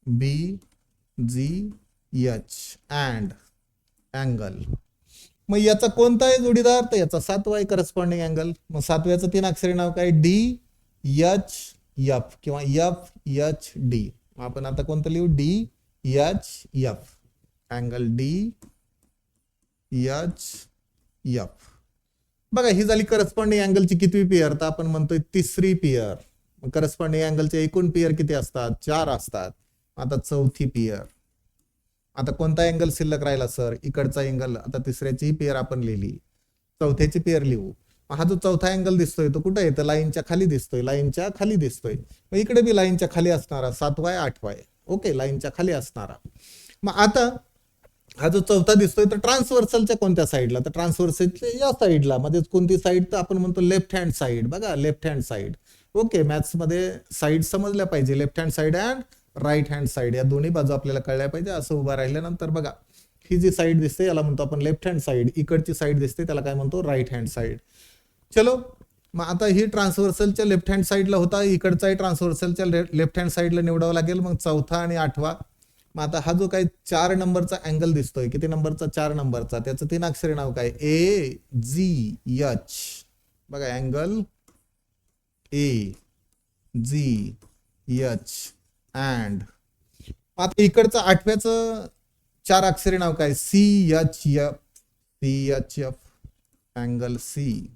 Speaker 1: BGH अँड अँगल. मग याचा कोणता आहे जोडीदार, तर याचा 7वा आहे करस्पॉन्डिंग अँगल. मग 7व्याचं 3 अक्षरी नाव काय, DHF किंवा FHD. आपण आता कोणतं लिहू, DHF अँगल DHF. बघा ही झाली करस्पॉन्डिंग अँगलची कितवी पेयर, तर आपण म्हणतोय तिसरी पेयर. करस्पॉन्डिंग अँगलचे एकूण पेयर किती असतात, 4 असतात. आता चौथी पेयर. आता कोणता अँगल शिल्लक राहिला सर, इकडचा अँगल. आता तिसऱ्याची पेयर आपण लिहिली, चौथ्याची पेयर लिहू. हा जो चौथा अँगल दिसतोय तो कुठे आहे, तर लाईनच्या खाली दिसतोय, लाईनच्या खाली दिसतोय. मग इकडे बी लाईनच्या खाली असणारा 7वा आहे 8वा आहे. ओके, लाईनच्या खाली असणारा. मग आता हा जो चौथा दिसतोय तर ट्रान्सव्हर्सलच्या कोणत्या साईडला, तर ट्रान्सव्हर्सलच्या या साईडला. म्हणजे कोणती साईड, तर आपण म्हणतो लेफ्ट हँड साईड. बघा left hand side. Okay, maths मध्ये साईड समजल्या पाहिजे, left hand side and right hand side. या दोन्ही बाजू आपल्याला कळल्या पाहिजे. असं उभा राहिल्यानंतर बघा ही जी साईड दिसते याला म्हणतो आपण लेफ्ट हँड साईड, इकडची साईड दिसते त्याला काय म्हणतो, राईट हँड साईड. चलो, मग आता ही ट्रान्सव्हर्सलच्या लेफ्ट हँड साईडला होता, इकडचाही ट्रान्सव्हर्सलच्या लेफ्ट हँड साईडला निवडावं लागेल. मग चौथा आणि 8वा. मग आता हा जो काही 4 नंबरचा अँगल दिसतोय, किती नंबरचा, 4 नंबरचा, त्याचं 3 अक्षरी नाव काय, AGH. बघा अँगल AGH अँड. आता इकडचं 8व्याचं 4 अक्षरी नाव काय, CHF. CHF angle CHF.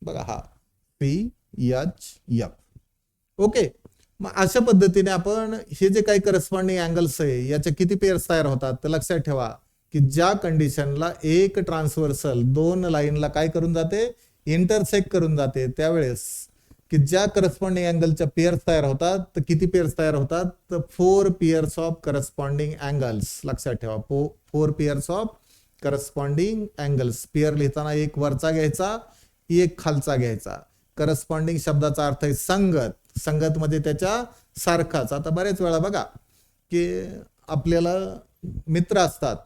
Speaker 1: बघा हा CHF. ओके, मग अशा पद्धतीने आपण हे जे काही करस्पॉन्डिंग अँगल्स आहे याच्या किती पेअर्स तयार होतात, तर लक्षात ठेवा की ज्या कंडिशनला एक ट्रान्सव्हर्सल 2 लाईनला काय करून जाते, इंटरसेक्ट करून जाते, त्यावेळेस की ज्या करस्पॉन्डिंग अँगलच्या पेअर्स तयार होतात, तर किती पेअर्स तयार होतात, तर 4 पेअर्स ऑफ करस्पॉन्डिंग अँगल्स. लक्षात ठेवा 4 pairs of corresponding angles. Pair लिहिताना एक वरचा घ्यायचा, एक खालचा घ्यायचा. करस्पॉन्डिंग शब्दाचा अर्थ आहे संगत, संगत म्हणजे त्याच्या सारखाच. आता बरेच वेळा बघा की आपल्याला मित्र असतात,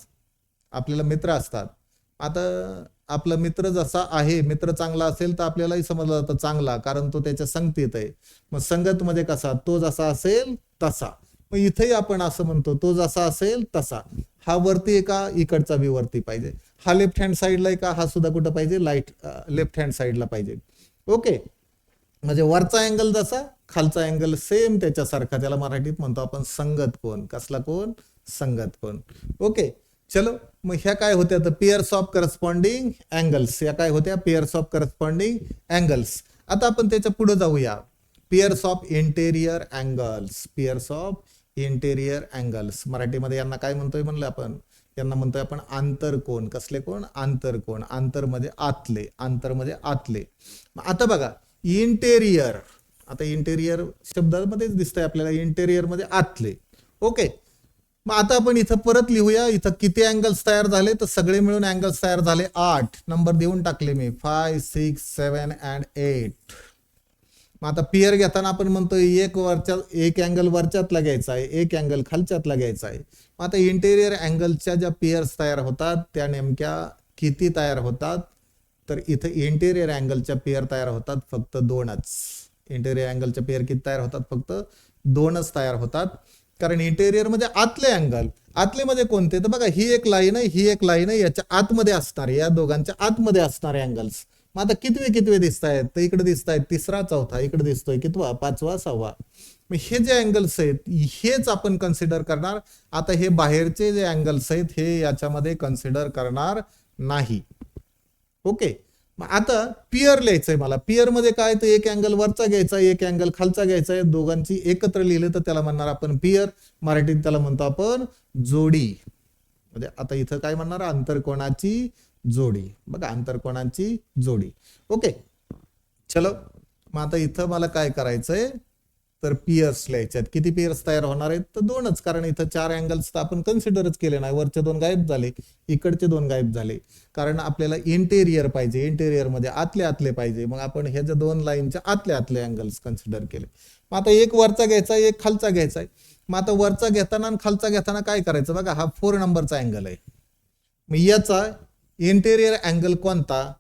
Speaker 1: आता आपला मित्र जसा आहे, मित्र चांगला असेल तर आपल्यालाही समजलं जातं चांगला, कारण तो त्याच्या संगतीत आहे. मग संगत मध्ये कसा, तो जसा असेल तसा. मग इथेही आपण असं म्हणतो तो जसा असेल तसा. हा वरती आहे का, इकडचा बी वरती पाहिजे. हा लेफ्ट हँड साईडला आहे का, हा सुद्धा कुठं पाहिजे, लेफ्ट हँड साईडला पाहिजे. ओके, म्हणजे वरचा अँगल जसा, खालचा अँगल सेम त्याच्यासारखा. त्याला मराठीत म्हणतो आपण संगत कोन. कसला कोन, संगत कोन. ओके, चलो, मग ह्या काय होत्या, तर पेअर्स ऑफ करस्पॉन्डिंग अँगल्स. या काय होत्या, पेअर्स ऑफ करस्पॉन्डिंग अँगल्स. आता आपण त्याच्या पुढे जाऊया, pairs of interior angles. Pairs of interior angles. मराठीमध्ये यांना काय म्हणतोय म्हणलं आपण, यांना म्हणतोय आपण आंतरकोन. कसले कोण, आंतरकोन. आंतरमध्ये आतले, आंतरमध्ये आतले. आता बघा इंटेरियर, आता इंटेरियर शब्दामध्येच दिसतंय आपल्याला, इंटेरियर मध्ये आतले. ओके, मग आता आपण इथं परत लिहूया, इथं किती अँगल्स तयार झाले, तर सगळे मिळून अँगल्स तयार झाले 8. नंबर देऊन टाकले मी, 5, 6, 7 अँड 8. मग आता पेअर घेताना आपण म्हणतोय एक अँगल वरच्यातला घ्यायचा आहे, एक अँगल खालच्यातला घ्यायचा आहे. मग आता इंटेरियर अँगलच्या ज्या पेअर्स तयार होतात त्या नेमक्या किती तयार होतात, तर इथं इंटेरियर अँगलच्या पेअर तयार होतात फक्त 2च. इंटेरियर अँगलच्या पेअर किती तयार होतात, फक्त 2च तयार होतात. कारण इंटेरियर मध्ये आतले अँगल, आतले मध्ये कोणते, तर बघा ही एक लाईन आहे, ही एक लाईन आहे, याच्या आतमध्ये असणारे, या दोघांच्या आतमध्ये असणारे अँगल्स. मग आता कितवे दिसत आहेत, तर इकडे दिसत आहेत 3रा 4था, इकडे दिसतोय कितवा, 5वा 6वा. मग हे जे अँगल्स आहेत हेच आपण कन्सिडर करणार. आता हे बाहेरचे जे अँगल्स आहेत हे याच्यामध्ये कन्सिडर करणार नाही. ओके, मग आता पियर लिहायचंय मला. पियर मध्ये काय, तर एक अँगल वरचा घ्यायचा, एक अँगल खालचा घ्यायचा आहे, दोघांची एकत्र लिहिले तर त्याला म्हणणार आपण पियर. मराठीत त्याला म्हणतो आपण जोडी. म्हणजे आता इथं काय म्हणणार, आंतरकोणाची जोडी. बघा आंतरकोणाची जोडी. ओके, चलो, मग आता इथं मला काय करायचंय, तर पियर्स लिहायच्यात. किती पियर्स तयार होणार आहेत? तर दोनच, कारण इथं 4 अँगल्स तर आपण कन्सिडरच केले नाही. वरचे 2 गायब झाले, इकडचे 2 गायब झाले, कारण आपल्याला इंटेरियर पाहिजे. इंटेरियर मध्ये आतले आतले पाहिजे. मग आपण ह्या ज्या 2 लाईनच्या आतले आतले अँगल्स कन्सिडर केले. मग आता एक वरचा घ्यायचा, एक खालचा घ्यायचा आहे. मग आता वरचा घेताना आणि खालचा घेताना काय करायचं? बघा, हा 4 नंबरचा अँगल आहे. मग याचा इंटेरियर अँगल कोणता?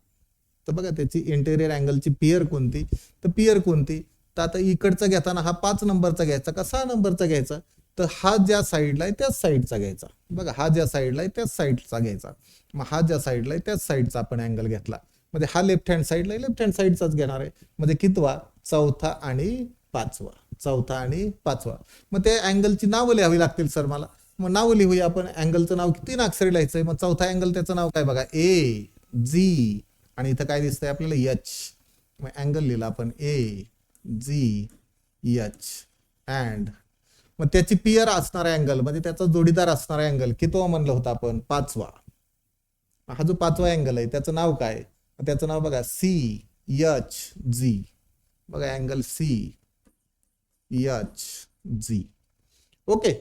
Speaker 1: तर बघा, त्याची इंटेरियर अँगलची पियर कोणती? तर पियर कोणती? तर आता इकडचा घेताना हा 5 नंबरचा घ्यायचा का 6 नंबरचा घ्यायचा? तर हा ज्या साईडला आहे त्याच साईडचा घ्यायचा. बघा, हा ज्या साईडला आहे त्याच साईडचा घ्यायचा. मग हा ज्या साईडला आहे त्याच साईडचा आपण अँगल घेतला. म्हणजे हा लेफ्ट हँड साईडला आहे, लेफ्ट हँड साईडचाच घेणार आहे. म्हणजे कितवा? चौथा आणि पाचवा. चौथा आणि पाचवा. मग त्या अँगलची नावं लिहावी लागतील सर मला. मग नावं लिहूया आपण. अँगलचं नाव 3 अक्षरी लिहायचंय. मग चौथा अँगल त्याचं नाव काय? बघा, ए जी, आणि इथं काय दिसतंय आपल्याला? एच. मग अँगल लिहिला आपण ए जी एच. अँड मग त्याची पियर असणारा अँगल म्हणजे त्याचा जोडीदार असणारा अँगल कितवा म्हणलं होतं आपण? 5वा. हा जो 5वा अँगल आहे त्याचं नाव काय? त्याचं नाव बघा, सी एच जी. बघा, angle C H G. Okay.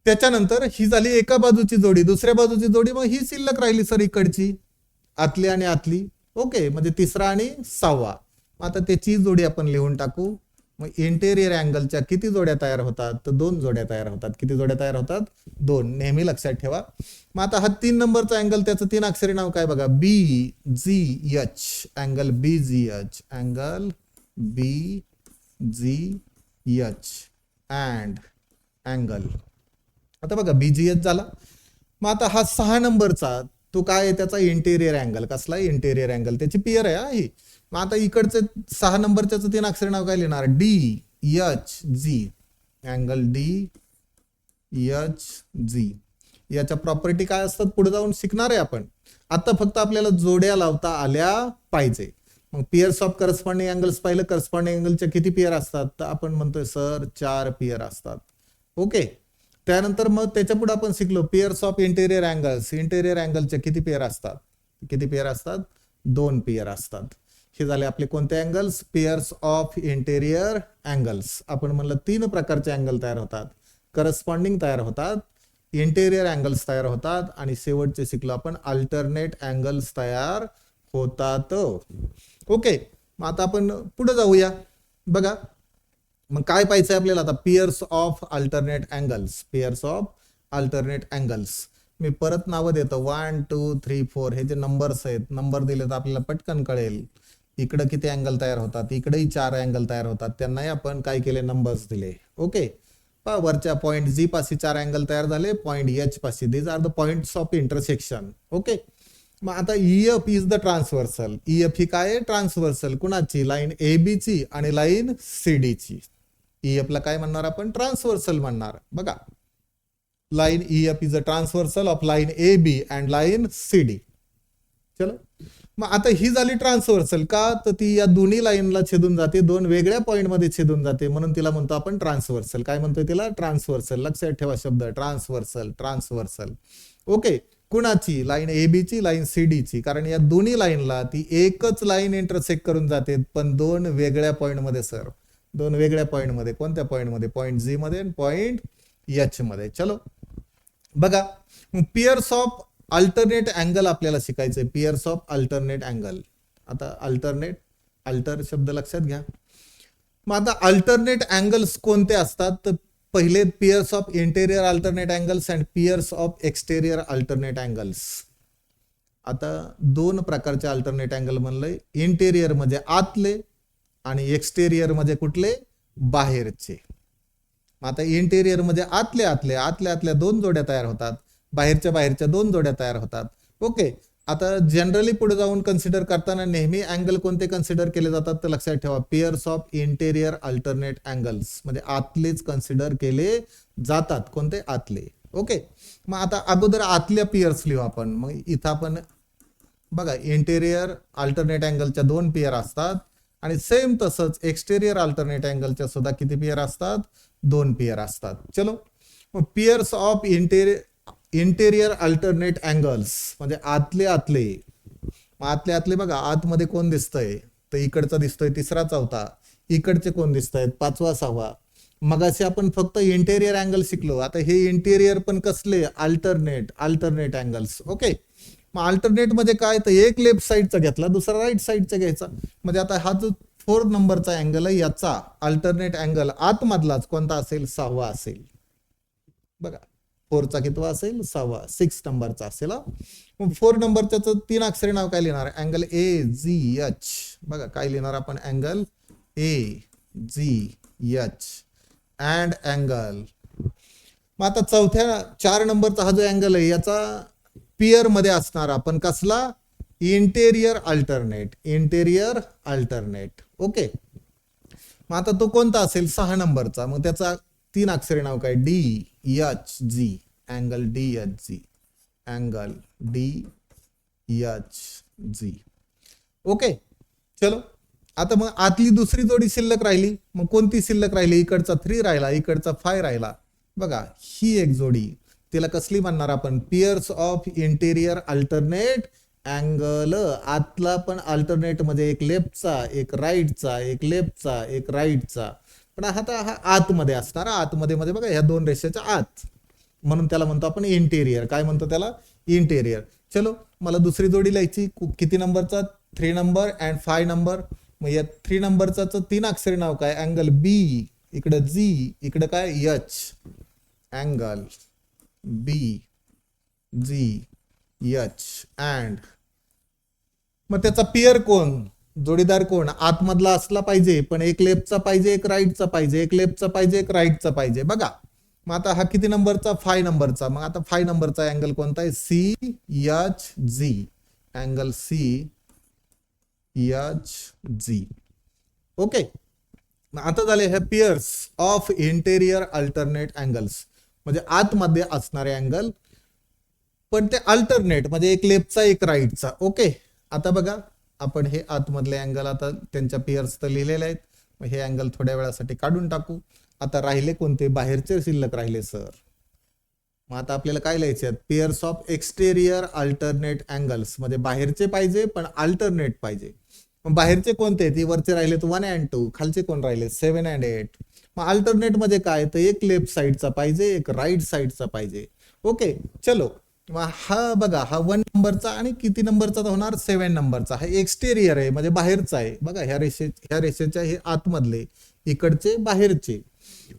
Speaker 1: त्याच्यानंतर ही झाली एका बाजूची जोडी. दुसऱ्या बाजूची जोडी मग ही शिल्लक राहिली सर इकडची, आतली आणि आतली. ओके, म्हणजे 3रा आणि 6वा. आता त्याची जोडी आपण लिहून टाकू. मग इंटेरियर अँगलच्या किती जोड्या तयार होतात? तर 2 जोड्या तयार होतात. किती जोड्या तयार होतात? 2. नेहमी लक्षात ठेवा. मग आता हा 3 नंबरचा अँगल, त्याचं 3 अक्षरी नाव काय? बघा, B G H. Angle B G H. Angle B G H. And angle, आता बघा, बीजीएच झाला. मग आता हा 6 नंबरचा तो काय आहे? त्याचा इंटेरियर अँगल. कसला? Interior angle. त्याची पियर आहे ही. मग आता इकडचे 6 नंबरच्याच 3 अक्षरी नाव काय लिहिणार? D H G. Angle D H G. याच्या प्रॉपर्टी काय असतात पुढे जाऊन शिकणार आहे आपण. आता फक्त आपल्याला जोड्या लावता आल्या पाहिजे. मग पियर्स ऑफ करस्पॉन्डिंग अँगल्स पाहिलं. करस्पॉन्डिंग अँगलच्या किती पियर असतात? तर आपण म्हणतोय सर 4 पियर असतात. ओके. त्यानंतर मग त्याच्या पुढे आपण शिकलो pairs of interior angles. Interior अँगलचे किती पेयर असतात? किती पेयर असतात? 2 पेयर असतात. हे झाले आपले कोणते angles? Pairs of interior angles. आपण म्हणलं 3 प्रकारचे अँगल तयार होतात. करस्पॉन्डिंग तयार होतात, इंटेरियर अँगल्स तयार होतात, आणि शेवटचे शिकलो आपण अल्टरनेट अँगल्स तयार होतात. ओके. मग आता आपण पुढे जाऊया. बघा, मग काय पाहिजे आपल्याला आता? Pairs of alternate angles. Pairs of alternate angles. मी परत नावं देतो. 1 2 3 4 हे जे नंबर्स आहेत, नंबर दिले तर आपल्याला पटकन कळेल इकडं किती अँगल तयार होतात. इकडेही 4 अँगल तयार होतात. त्यांनाही आपण काय केले? नंबर्स दिले. ओके. वरच्या पॉइंट जी पाशी 4 अँगल तयार झाले. पॉइंट एच पाशी. These are the points of intersection. Okay. मग आता EF is the transversal. EF ही काय आहे? ट्रान्सव्हर्सल. कुणाची? लाईन AB ची आणि लाईन CD ची. EF ला काय म्हणणार आपण? ट्रान्सव्हर्सल म्हणणार. बघा, line EF is a transversal of line AB and line CD. चलो, मग आता ही झाली ट्रान्सव्हर्सल. का? तर ती या दोन्ही लाईनला छेदून जाते, 2 वेगळ्या पॉइंट मध्ये छेदून जाते, म्हणून तिला म्हणतो आपण ट्रान्सव्हर्सल. काय म्हणतोय तिला? ट्रान्सव्हर्सल. लक्षात ठेवा शब्द ट्रान्सव्हर्सल. ट्रान्सव्हर्सल. ओके. कुणाची? लाईन AB ची, लाईन CD ची. कारण या दोन्ही लाईनला ती एकच लाईन इंटरसेक्ट करून जाते, पण 2 वेगळ्या पॉइंट मध्ये सर. 2 वेगळ्या पॉइंट मध्ये. कोणत्या पॉइंट मध्ये? पॉइंट जी मध्ये आणि पॉइंट एच मध्ये. चलो, बघा, पियर्स ऑफ अल्टरनेट अँगल आपल्याला शिकायचंय. Pairs of alternate angle. आता अल्टरनेट, अल्टर शब्द लक्षात घ्या. मग आता अल्टरनेट अँगल्स कोणते असतात? तर पहिले pairs of interior alternate angles and pairs of exterior alternate angles. आता 2 प्रकारचे अल्टरनेट अँगल म्हणलंय. इंटेरियर म्हणजे आतले आणि एक्सटेरियर म्हणजे कुठले? बाहेरचे. आता इंटेरियर म्हणजे आतल्या आतल्या 2 जोड्या तयार होतात. बाहेरच्या 2 जोड्या तयार होतात. ओके. आता जनरली पुढे जाऊन कन्सिडर करताना नेहमी अँगल कोणते कन्सिडर केले जातात? तर लक्षात ठेवा, pairs of interior alternate angles म्हणजे आतलेच कन्सिडर केले जातात. कोणते? आतले. ओके. मग आता अगोदर आतल्या पियर्स लिहू आपण. मग इथं आपण बघा, इंटेरियर अल्टरनेट अँगलच्या 2 पेयर असतात, आणि सेम तसंच एक्सटेरियर अल्टरनेट अँगलच्या सुद्धा किती पेयर असतात? 2 पेयर असतात. चलो, मग pairs of interior alternate angles म्हणजे आतले. मग आतले बघा, आतमध्ये कोण दिसतंय? तर इकडचा दिसतोय तिसरा चौथा, इकडचे कोण दिसत आहेत पाचवा सहावा. मगाशी आपण फक्त इंटेरियर अँगल शिकलो, आता हे इंटेरियर पण कसले अल्टरनेट अँगल्स. ओके, मग अल्टरनेट म्हणजे काय, तर एक लेफ्ट साईडचा घेतला दुसरा राईट साईडचा घ्यायचा. म्हणजे आता हा जो 4 नंबरचा अँगल आहे याचा अल्टरनेट अँगल आतमधलाच कोणता असेल, सहावा असेल. बघा 4चा कितवा असेल, सहावा, 6 नंबरचा असेल. मग 4 नंबरच्या 3 अक्षरी नाव काय लिहिणार, अँगल AGH. बघा काय लिहिणार आपण, अँगल AGH अँड अँगल. मग आता चौथ्या 4 नंबरचा हा जो अँगल आहे याचा पियर मध्ये असणार आपण कसला, इंटेरियर अल्टरनेट. ओके, मग आता तो कोणता असेल, 6 नंबरचा. मग त्याचा 3 अक्षरी नाव काय, DHG, अँगल DHG. ओके, चलो आता मग आतली दुसरी जोडी शिल्लक राहिली. मग कोणती शिल्लक राहिली, इकडचा 3 राहिला, इकडचा 5 राहिला. बघा ही एक जोडी, तिला कसली म्हणणार आपण, pairs of interior alternate angle. आतला पण अल्टरनेट म्हणजे एक लेफ्टचा, एक राईटचा, एक लेफ्टचा, एक राईटचा. पण आता हा आतमध्ये असणार, आतमध्ये मध्ये बघा ह्या 2 रेषेच्या आत, म्हणून त्याला म्हणतो आपण इंटेरियर. काय म्हणतो त्याला, इंटेरियर. चलो मला दुसरी जोडी लिहायची, किती नंबरचा, 3 नंबर अँड 5 नंबर. मग या 3 नंबरचा 3 अक्षरी नाव काय, अँगल B, इकडे G, इकडे काय H, अँगल BGH अँड. मग त्याचा पियर कोण, जोडीदार कोण, आतमधला असला पाहिजे, पण एक लेफ्टचा पाहिजे, एक राईटचा पाहिजे, एक लेफ्टचा पाहिजे, एक राईटचा पाहिजे. बघा मग आता हा किती नंबरचा, 5 नंबरचा. मग आता 5 नंबरचा अँगल कोणता आहे, CHG, अँगल CHG. ओके, आता झाले हे pairs of interior alternate angles, म्हणजे आतमध्ये असणारे अँगल, पण ते अल्टरनेट म्हणजे एक लेफ्टचा एक राईटचा. ओके, आता बघा आपण हे आतमधले अँगल आता त्यांच्या पियर्स तर लिहिलेले आहेत. मग हे अँगल थोड्या वेळासाठी काढून टाकू. आता राहिले कोणते, बाहेरचे शिल्लक राहिले सर. मग आता आपल्याला काय लिहायचे आहेत, pairs of exterior alternate angles, म्हणजे बाहेरचे पाहिजे पण अल्टरनेट पाहिजे. मग बाहेरचे कोणते, ती वरचे राहिले 1 and 2, खालचे कोण राहिले 7 and 8. मग अल्टरनेट मध्ये काय, तर एक लेफ्ट साईडचा पाहिजे, एक राईट साईडचा पाहिजे. ओके, चलो मग हा बघा हा 1 नंबरचा आणि किती नंबरचा होणार, 7 नंबरचा. हा एक्सटेरियर आहे म्हणजे बाहेरचा आहे. बघा ह्या रेषेच्या हे आतमधले, इकडचे बाहेरचे.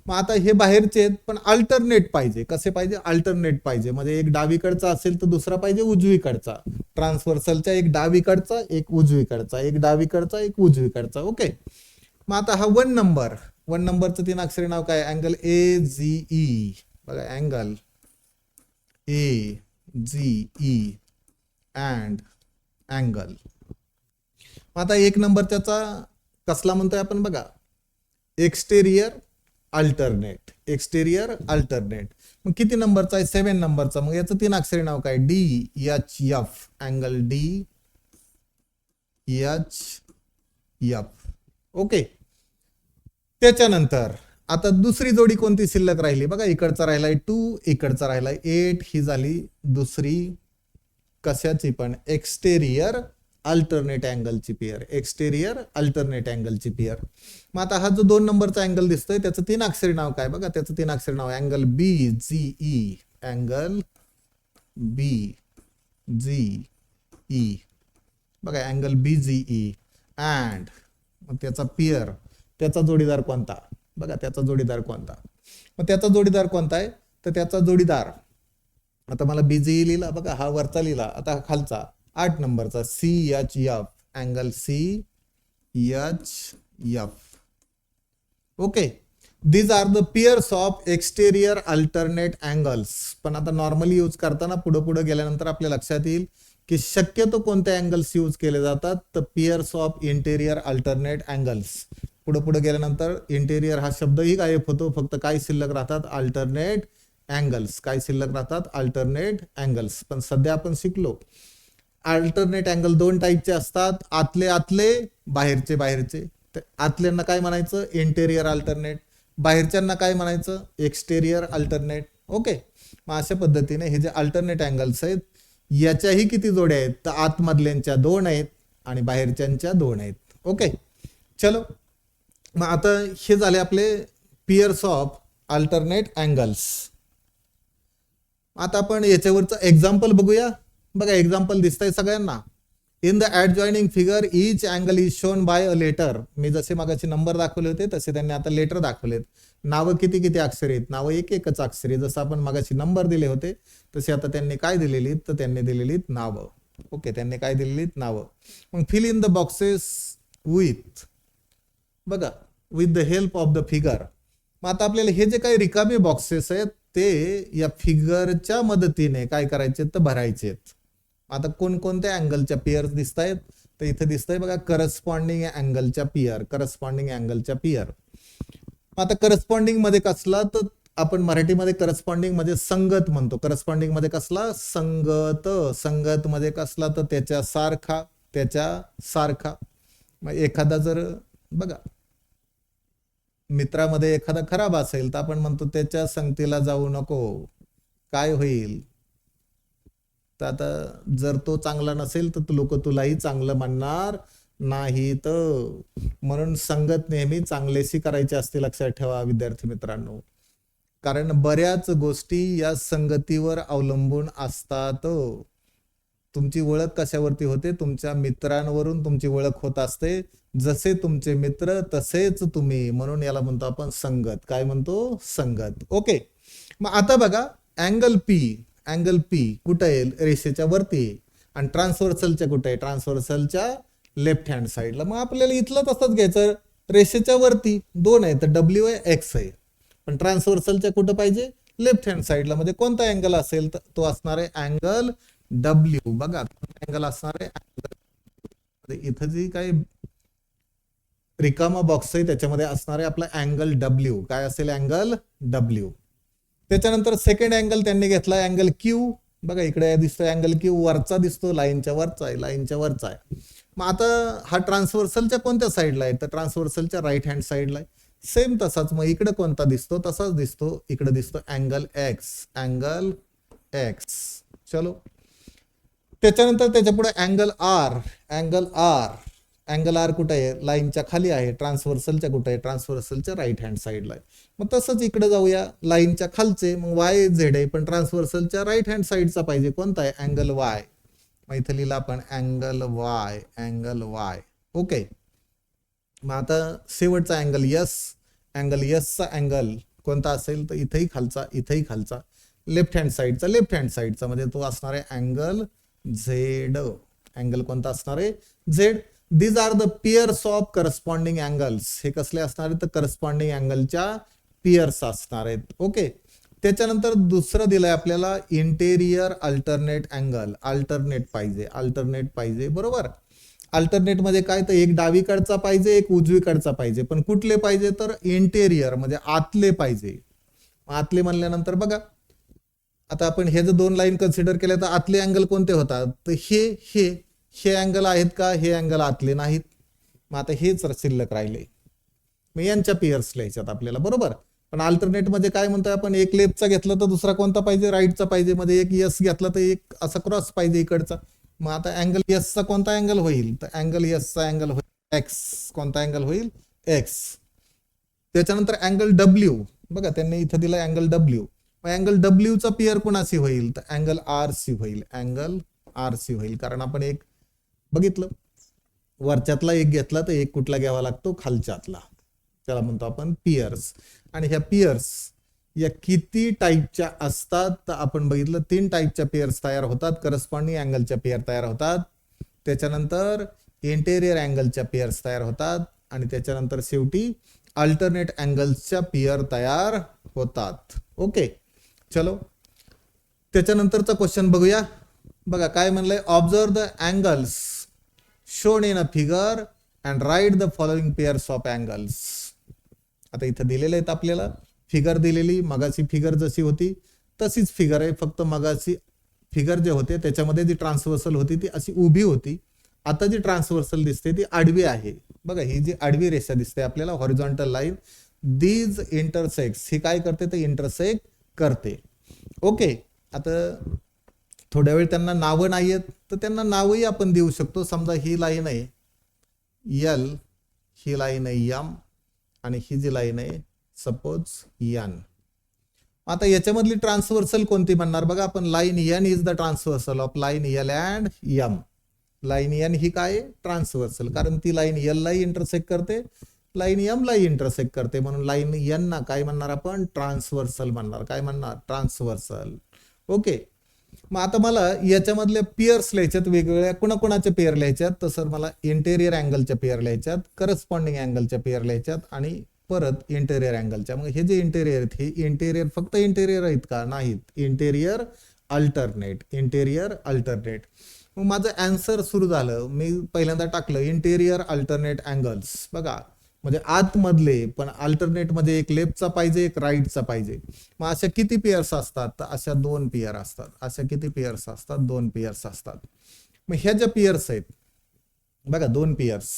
Speaker 1: मग आता हे बाहेरचे आहेत पण अल्टरनेट पाहिजे. कसे पाहिजे, अल्टरनेट पाहिजे. म्हणजे एक डावीकडचा असेल तर दुसरा पाहिजे उजवीकडचा. ट्रान्सव्हर्सलच्या एक डावीकडचा, एक उजवीकडचा, एक डावीकडचा, एक उजवीकडचा. ओके, मग आता हा 1 नंबरचं 3 अक्षरी नाव काय, अँगल AGE. बघा अँगल AGE अँड अँगल. आता 1 नंबर त्याचा कसला म्हणतोय आपण, बघा एक्सटेरियर अल्टरनेट. मग किती नंबरचा आहे, 7 नंबरचा. मग याचं 3 अक्षरी नाव काय, DHF, अँगल DHF. ओके, त्याच्यानंतर आता दुसरी जोडी कोणती शिल्लक राहिली, बघा इकडचा राहिलाय 2, इकडचा राहिलाय 8. ही झाली दुसरी कशाची पण एक्सटेरियर अल्टरनेट अँगलची पेयर, मग आता हा जो 2 नंबरचा अँगल दिसतोय त्याचं 3 अक्षरी नाव काय, बघा त्याचं 3 अक्षरी नाव अँगल BGE, बघा अँगल BGE अँड. मग त्याचा पियर, त्याचा जोडीदार कोणता, बघा त्याचा जोडीदार कोणता. मग त्याचा जोडीदार कोणता आहे, तर त्याचा जोडीदार आता मला BGE लिहिला, बघा हा वरचा लिहिला, आता हा खालचा 8 नंबरचा CHF, angle CHF. Okay, these are the pairs of exterior alternate angles. पण आता नॉर्मली यूज करताना पुढे गेल्यानंतर आपल्या लक्षात येईल की शक्यतो कोणते अँगल्स यूज केले जातात, तर pairs of interior alternate angles. पुढे गेल्यानंतर इंटेरियर हा शब्दही गायब होतो, फक्त काय शिल्लक राहतात, अल्टरनेट अँगल्स. काय शिल्लक राहतात, अल्टरनेट अँगल्स. पण सध्या आपण शिकलो अल्टरनेट अँगल 2 टाईपचे असतात, आतले बाहेरचे. आतल्यांना काय म्हणायचं, इंटेरियर अल्टरनेट. बाहेरच्यांना काय म्हणायचं, एक्सटेरियर अल्टरनेट. ओके, मग अशा पद्धतीने हे जे अल्टरनेट अँगल्स आहेत याच्याही किती जोड्या आहेत, तर आतमधल्यांच्या 2 आहेत आणि बाहेरच्यांच्या 2 आहेत. ओके, चलो. मग आता हे झाले आपले पियर्स ऑफ अल्टरनेट अँगल्स. आता आपण याच्यावरचं एक्झाम्पल बघूया. बघा एक्झाम्पल दिसतंय सगळ्यांना. In the adjoining figure each angle is shown by a letter. मी जसे मागाचे नंबर दाखवले होते तसे त्यांनी आता लेटर दाखवलेत. नावं किती किती अक्षर आहेत? नावं एक एकच अक्षर आहे. जसं आपण मागाशी नंबर दिले होते तसे आता त्यांनी काय दिलेली, तर त्यांनी दिलेली नावं. ओके, त्यांनी काय दिलेली नावं. मग fill in the boxes with, बघा, with the help of the figure. मग आता आपल्याला हे जे काही रिकामे बॉक्सेस आहेत ते या फिगरच्या मदतीने काय करायचे तर भरायचे. आता कोणकोणत्या अँगलच्या पेअर्स दिसत आहेत तर इथे दिसतंय बघा करस्पॉन्डिंग अँगलच्या पेअर, करस्पॉन्डिंग अँगलच्या पेअर. आता करस्पॉन्डिंग मध्ये कसला, तर आपण मराठीमध्ये करस्पॉन्डिंग मध्ये संगत म्हणतो. करस्पॉन्डिंग मध्ये कसला? संगत. संगत मध्ये कसला तर त्याच्या सारखा, त्याच्या सारखा. मग एखादा जर बघा मित्रामध्ये एखादा खराब असेल तर आपण म्हणतो त्याच्या संगतीला जाऊ नको, काय होईल. तर आता जर तो चांगला नसेल तर लोक तुलाही चांगलं म्हणणार नाही. तर म्हणून संगत नेहमी चांगलेशी करायची असते, लक्षात ठेवा विद्यार्थी मित्रांनो. कारण बऱ्याच गोष्टी या संगतीवर अवलंबून असतात. तुमची ओळख कशावरती होते? तुमच्या मित्रांवरून तुमची ओळख होत असते. जसे तुमचे मित्र तसेच तुम्ही, म्हणून याला म्हणतो आपण संगत. काय म्हणतो? संगत. ओके, मग आता बघा अँगल पी, अँगल पी कुठं आहे? रेषेच्या वरती. आणि ट्रान्सव्हर्सलच्या कुठे आहे? ट्रान्सव्हर्सलच्या लेफ्ट हँड साईडला. मग आपल्याला इथलं तसंच घ्यायचं, रेषेच्या वरती 2 आहे तर डब्ल्यू आहे, एक्स आहे. पण ट्रान्सव्हर्सलच्या कुठं पाहिजे? लेफ्ट हँड साईडला. म्हणजे कोणता अँगल असेल तर तो असणार आहे अँगल डब्ल्यू. बघा अँगल असणार आहे इथं जी काही रिकामा बॉक्स आहे त्याच्यामध्ये असणार आहे आपला अँगल डब्ल्यू. काय असेल? Angle W. त्याच्यानंतर सेकंड अँगल त्यांनी घेतला अँगल क्यू. बघा इकडे दिसतोय अँगल क्यू, वरचा दिसतो, लाईनच्या वरचा आहे, लाईनच्या वरचा आहे. मग आता हा ट्रान्सव्हर्सलच्या कोणत्या साईडला आहे? तर ट्रान्सव्हर्सलच्या राईट हँड साईडला आहे. सेम तसाच मग इकडे कोणता दिसतो? तसाच दिसतो, इकडे दिसतो अँगल एक्स, अँगल एक्स. चलो, त्याच्यानंतर त्याच्या पुढे angle R, angle R. Angle R कुठे आहे? लाईनच्या खाली आहे. ट्रान्सव्हर्सलच्या कुठे आहे? ट्रान्सव्हर्सलच्या राईट हँड साईडला आहे. मग तसंच इकडे जाऊया, लाईनच्या खालचे, मग वाय झेड आहे पण ट्रान्सव्हर्सलच्या राईट हँड साईडचा पाहिजे. कोणता आहे? Angle Y. मग इथं लिहिलं आपण angle Y, angle Y. Okay, मग आता शेवटचा अँगल यस, अँगल यसचा अँगल कोणता असेल तर इथेही खालचा, इथेही खालचा, लेफ्ट हँड साईडचा, लेफ्ट हँड साईडचा, म्हणजे तो असणार आहे अँगल झेड. अँगल कोणता असणार आहे? Z. These are the pairs of corresponding angles. हे कसले असणार आहेत? तर करस्पॉन्डिंग अँगलच्या पियर्स असणार आहेत. ओके, त्याच्यानंतर दुसरं दिलंय आपल्याला इंटेरियर अल्टरनेट अँगल. अल्टरनेट पाहिजे, अल्टरनेट पाहिजे, बरोबर. अल्टरनेट मध्ये काय तर एक डावीकडचा पाहिजे, एक उजवीकडचा पाहिजे. पण कुठले पाहिजे? तर इंटेरियर म्हणजे आतले पाहिजे. आतले म्हणल्यानंतर बघा आता आपण हे जर 2 लाईन कन्सिडर केल्या तर आतले अँगल कोणते होतात? तर हे अँगल आहेत का? हे अँगल आतले नाहीत. मग आता हेच शिल्लक राहिले. मग यांच्या पेयर्स लिहायच्यात आपल्याला, बरोबर. पण अल्टरनेट मध्ये काय म्हणतोय आपण? एक लेफ्टचा घेतला तर दुसरा कोणता पाहिजे? राईटचा पाहिजे. मध्ये एक यस घेतला तर एक असा क्रॉस पाहिजे इकडचा. मग आता अँगल यसचा कोणता अँगल होईल? तर अँगल यसचा अँगल होईल एक्स. कोणता अँगल होईल? एक्स. त्याच्यानंतर अँगल डब्ल्यू. बघा त्यांनी इथं दिला अँगल डब्ल्यू. मग अँगल डब्ल्यूचा पेयर कोणाशी होईल? तर अँगल आर सी होईल, अँगल आर सी होईल. कारण आपण एक बघितलं, वरच्यातला एक घेतला तर एक कुठला घ्यावा लागतो? खालच्यातला. त्याला म्हणतो आपण पियर्स. आणि ह्या पियर्स या किती टाईपच्या असतात? तर आपण बघितलं 3 टाईपच्या पेयर्स तयार होतात. करस्पॉन्डिंग अँगलच्या पेयर तयार होतात, त्याच्यानंतर इंटेरियर अँगलच्या पेयर्स तयार होतात, आणि त्याच्यानंतर शेवटी अल्टरनेट अँगल्सच्या पेयर तयार होतात. ओके, चलो त्याच्यानंतरचा क्वेश्चन बघूया. बघा काय म्हणलंय? Observe the angles shown in a figure and write the following pairs of angles. आता इथं दिलेले आहेत आपल्याला फिगर दिलेली. मगाची फिगर जशी होती तशीच फिगर आहे, फक्त मगाची फिगर जे होते त्याच्यामध्ये जी ट्रान्सव्हर्सल होती ती अशी उभी होती. आता जी ट्रान्सव्हर्सल दिसते ती आडवी आहे. बघा ही जी आडवी रेषा दिसते आपल्याला, हॉरिझॉन्टल लाईन, दीज इंटरसेक्स. ही काय करते? तर इंटरसेक्ट करते. ओके, आता थोड्या वेळ त्यांना नावं नाही आहेत तर त्यांना नावही आपण देऊ शकतो. समजा ही लाईन आहे यल ही लाईन आहे यम आणि ही जी लाईन आहे सपोज यन. आता याच्यामधली ट्रान्सव्हर्सल कोणती म्हणणार बघा आपण. Line N is the transversal of line L and M. Line N ही काय ट्रान्सव्हर्सल, कारण ती लाईन यल लाही इंटरसेक्ट करते, लाईन यम लाही इंटरसेक्ट करते, म्हणून लाईन यन ना काय म्हणणार आपण ट्रान्सव्हर्सल म्हणणार. काय म्हणणार ट्रान्सव्हर्सल. ओके. मग आता मला याच्यामधल्या पेयर्स लिहायच्यात वेगवेगळ्या. कुणाकुणाच्या पेयर लिहायच्यात तर सर मला इंटेरियर अँगलच्या पेयर लिहायच्यात, करस्पॉन्डिंग अँगलच्या पेयर लिहायच्यात आणि परत इंटेरियर अँगलच्या. मग हे जे इंटेरियर आहेत हे इंटेरियर फक्त इंटेरियर आहेत का, नाहीत. Interior alternate, interior alternate. मग माझं अँसर सुरू झालं. मी पहिल्यांदा टाकलं इंटेरियर अल्टरनेट अँगल्स. बघा म्हणजे आतमधले, पण अल्टरनेट मध्ये एक लेफ्टचा पाहिजे एक राईटचा पाहिजे. मग अशा किती पेयर्स असतात तर अशा 2 पेयर असतात. अशा किती पेयर्स असतात 2 पेयर्स असतात. मग ह्या ज्या पेयर्स आहेत बघा 2 पेयर्स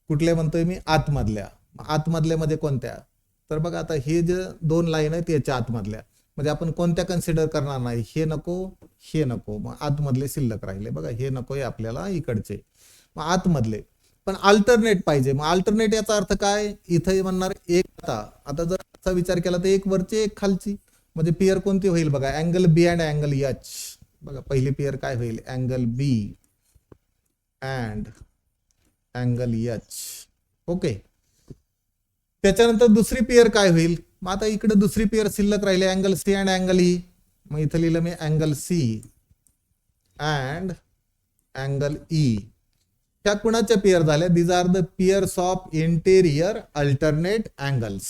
Speaker 1: कुठले म्हणतोय मी आतमधल्या. आतमधल्या मध्ये कोणत्या तर बघा आता हे जे 2 लाईन आहेत याच्या आतमधल्या म्हणजे आपण कोणत्या कन्सिडर करणार नाही. हे नको हे नको, मग आतमधले शिल्लक राहिले. बघा हे नकोय आपल्याला इकडचे, मग आतमधले पण अल्टरनेट पाहिजे. मग अल्टरनेट याचा अर्थ काय इथे म्हणणार एक. आता जर असा विचार केला तर एक वरची एक खालची, म्हणजे पेयर कोणती होईल बघा angle B and angle H. बघा पहिली पेयर काय होईल angle B and angle H. Okay. त्याच्यानंतर दुसरी पेयर काय होईल. मग आता इकडे दुसरी पेयर शिल्लक राहिली angle C and angle E. मग इथं लिहिलं मी angle C and angle E. ह्या कुणाच्या पेयर झाल्या these are the pairs of interior alternate angles.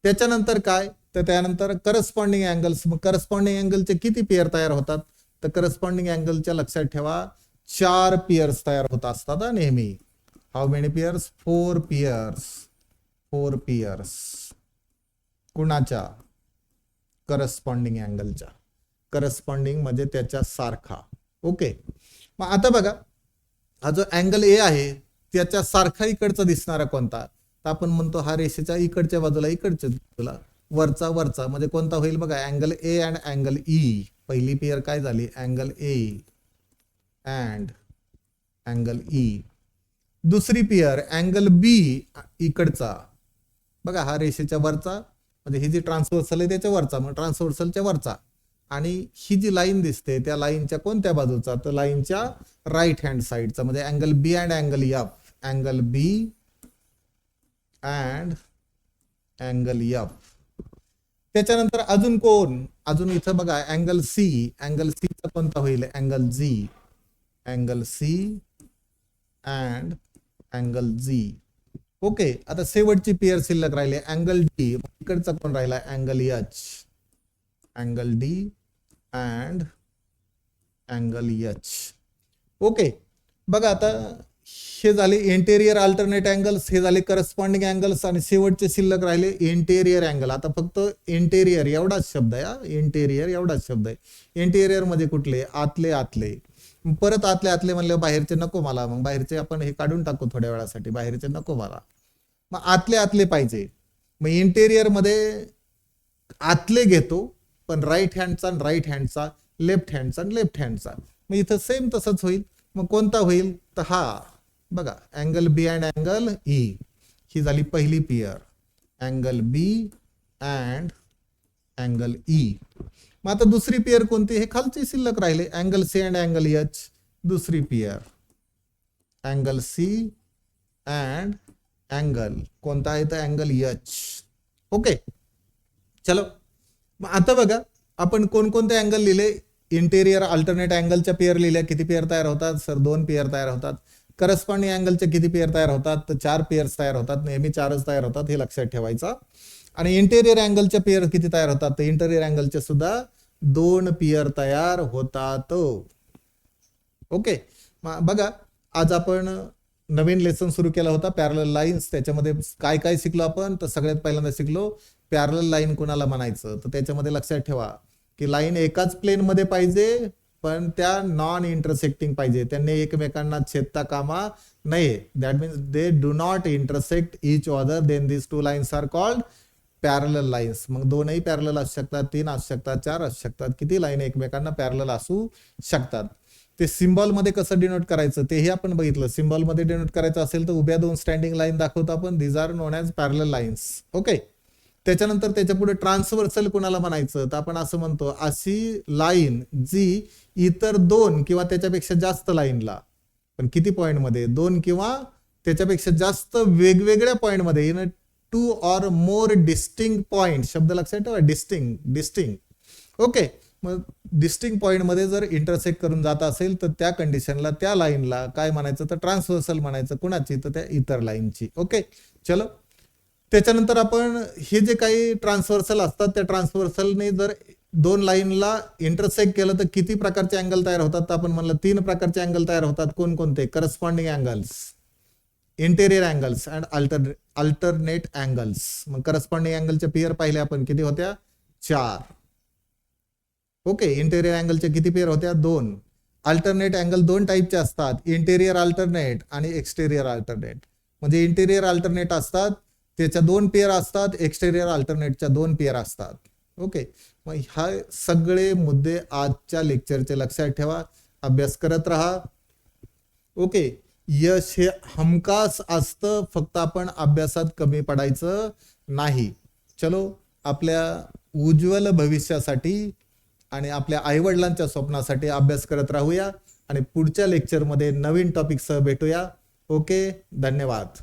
Speaker 1: त्याच्यानंतर काय तर त्यानंतर करस्पॉन्डिंग अँगल्स. मग करस्पॉन्डिंग अँगलचे किती पेयर तयार होतात तर करस्पॉन्डिंग अँगलच्या लक्षात ठेवा 4 पेयर्स तयार होत असतात नेहमी. How many pairs 4 pairs. 4 pairs कुणाच्या करस्पॉन्डिंग अँगलच्या. करस्पॉन्डिंग म्हणजे त्याच्या सारखा. ओके. मग आता बघा हा जो अँगल ए आहे त्याच्या सारखा इकडचा दिसणारा कोणता तर आपण म्हणतो हा रेषेच्या इकडच्या बाजूला इकडच्या बाजूला वरचा वरचा म्हणजे कोणता होईल बघा angle A and angle E. पहिली पेयर काय झाली angle A and angle E. दुसरी पेयर अँगल बी इकडचा. बघा हा रेषेच्या वरचा म्हणजे ही जी ट्रान्सव्हर्सल आहे त्याच्या वरचा, मग ट्रान्सव्हर्सलच्या वरचा. आणि ही जी लाईन दिसते त्या लाईनच्या कोणत्या बाजूचा तर लाईनच्या राईट हँड साईडचा म्हणजे angle B and angle F. Angle B and angle F. त्याच्यानंतर अजून कोण अजून इथं बघा अँगल सी. अँगल सीचा कोणता होईल angle G. Angle C and angle G. Okay. आता शेवटची पेयर शिल्लक राहिले अँगल डी. इकडचा कोण राहिला angle H. Angle D and angle H. Okay. बघा आता हे झाले इंटेरियर अल्टरनेट अँगल्स, हे झाले करस्पॉन्डिंग अँगल्स आणि शेवटचे शिल्लक राहिले इंटेरियर अँगल. आता फक्त इंटेरियर एवढाच शब्द आहे. इंटेरियर एवढाच शब्द आहे. इंटेरियर मध्ये कुठले आतले आतले. परत आतले आतले म्हणले बाहेरचे नको मला, मग बाहेरचे आपण हे काढून टाकू थोड्या वेळासाठी, बाहेरचे नको मला. मग आतले आतले पाहिजे. मग इंटेरियर मध्ये आतले घेतो पण राईट हँडचा आणि राईट हँडचा, लेफ्ट हँडचा आणि लेफ्ट हँडचा. मग इथं सेम तसंच होईल. मग कोणता होईल तर हा बघा angle B and angle E. ही झाली पहिली pair angle B and angle E. मग आता दुसरी पेयर कोणती हे खालची शिल्लक राहिले angle C and angle H. दुसरी pair angle C and angle कोणता आहे तर अँगल एच. ओके. चलो मग आता बघा आपण कोणकोणते अँगल लिहिले. इंटेरियर अल्टरनेट अँगलच्या पेयर लिहिल्या. किती पेयर तयार होतात सर 2 पेयर तयार होतात. करस्पॉन्डिंग अँगलचे किती पेयर तयार होतात तर 4 पेयर्स तयार होतात. नेहमी 4च तयार होतात हे लक्षात ठेवायचं. आणि इंटेरियर अँगलच्या पेयर किती तयार होतात तर इंटेरियर अँगलचे सुद्धा 2 पेयर तयार होतात. ओके. बघा आज आपण नवीन लेसन सुरू केला होता पॅरलल लाईन्स. त्याच्यामध्ये काय काय शिकलो आपण तर सगळ्यात पहिल्यांदा शिकलो पॅरलल लाईन कोणाला म्हणायचं. तर त्याच्यामध्ये लक्षात ठेवा की लाईन एकाच प्लेन मध्ये पाहिजे पण त्या नॉन इंटरसेक्टिंग पाहिजे. त्यांनी एकमेकांना छेदता कामा नये. That means they do not intersect each other. Then this 2 lines are called parallel lines. मग 2ही पॅरलल असू शकतात, 3 असू शकतात, 4 असू शकतात. किती लाईन एकमेकांना पॅरलल असू शकतात. ते सिम्बॉल मध्ये कसं डिनोट करायचं तेही आपण बघितलं. सिम्बॉल मध्ये डिनोट करायचं असेल तर उभ्या दोन स्टँडिंग लाईन दाखवतो आपण, these are known as parallel lines. Okay. त्याच्यानंतर त्याच्या पुढे ट्रान्सव्हर्सल कुणाला म्हणायचं तर आपण असं म्हणतो अशी लाईन जी इतर दोन किंवा त्याच्यापेक्षा जास्त लाईनला, पण किती पॉईंटमध्ये, दोन किंवा त्याच्यापेक्षा जास्त वेगवेगळ्या पॉईंटमध्ये, in 2 or more distinct point, शब्द लक्षात ठेवा, डिस्टिंग. ओके. मग डिस्टिंग पॉईंटमध्ये जर इंटरसेक्ट करून जात असेल तर त्या कंडिशनला, त्या लाईनला काय म्हणायचं तर ट्रान्सव्हर्सल म्हणायचं. कुणाची तर त्या इतर लाईनची. ओके. चलो, त्याच्यानंतर आपण हे जे काही ट्रान्सव्हर्सल असतात त्या ट्रान्सव्हर्सलने जर दोन लाईनला इंटरसेक्ट केलं तर किती प्रकारचे अँगल तयार होतात, तर आपण म्हणलं 3 प्रकारचे अँगल तयार होतात. कोणकोणते? Corresponding angles, interior angles and alternate angles. मग करस्पॉन्डिंग अँगलचे पेअर पाहिले आपण, किती होत्या? 4. ओके. इंटेरियर अँगलचे किती पेअर होत्या? 2. अल्टरनेट अँगल 2 टाईपचे असतात, इंटेरियर अल्टरनेट आणि एक्सटेरियर अल्टरनेट. म्हणजे इंटेरियर अल्टरनेट असतात त्याच्या 2 पेअर असतात, एक्सटेरियर अल्टरनेटच्या 2 पेअर असतात. ओके. मग हा सगळे मुद्दे आजच्या लेक्चरचे लक्षात ठेवा, अभ्यास करत राहा. ओके. यश हे हमखास असतं, फक्त आपण अभ्यासात कमी पडायचं नाही. चलो, आपल्या उज्ज्वल भविष्यासाठी आणि आपल्या आईवडिलांच्या स्वप्नासाठी अभ्यास करत राहूया आणि पुढच्या लेक्चरमध्ये नवीन टॉपिकसह भेटूया. ओके. धन्यवाद.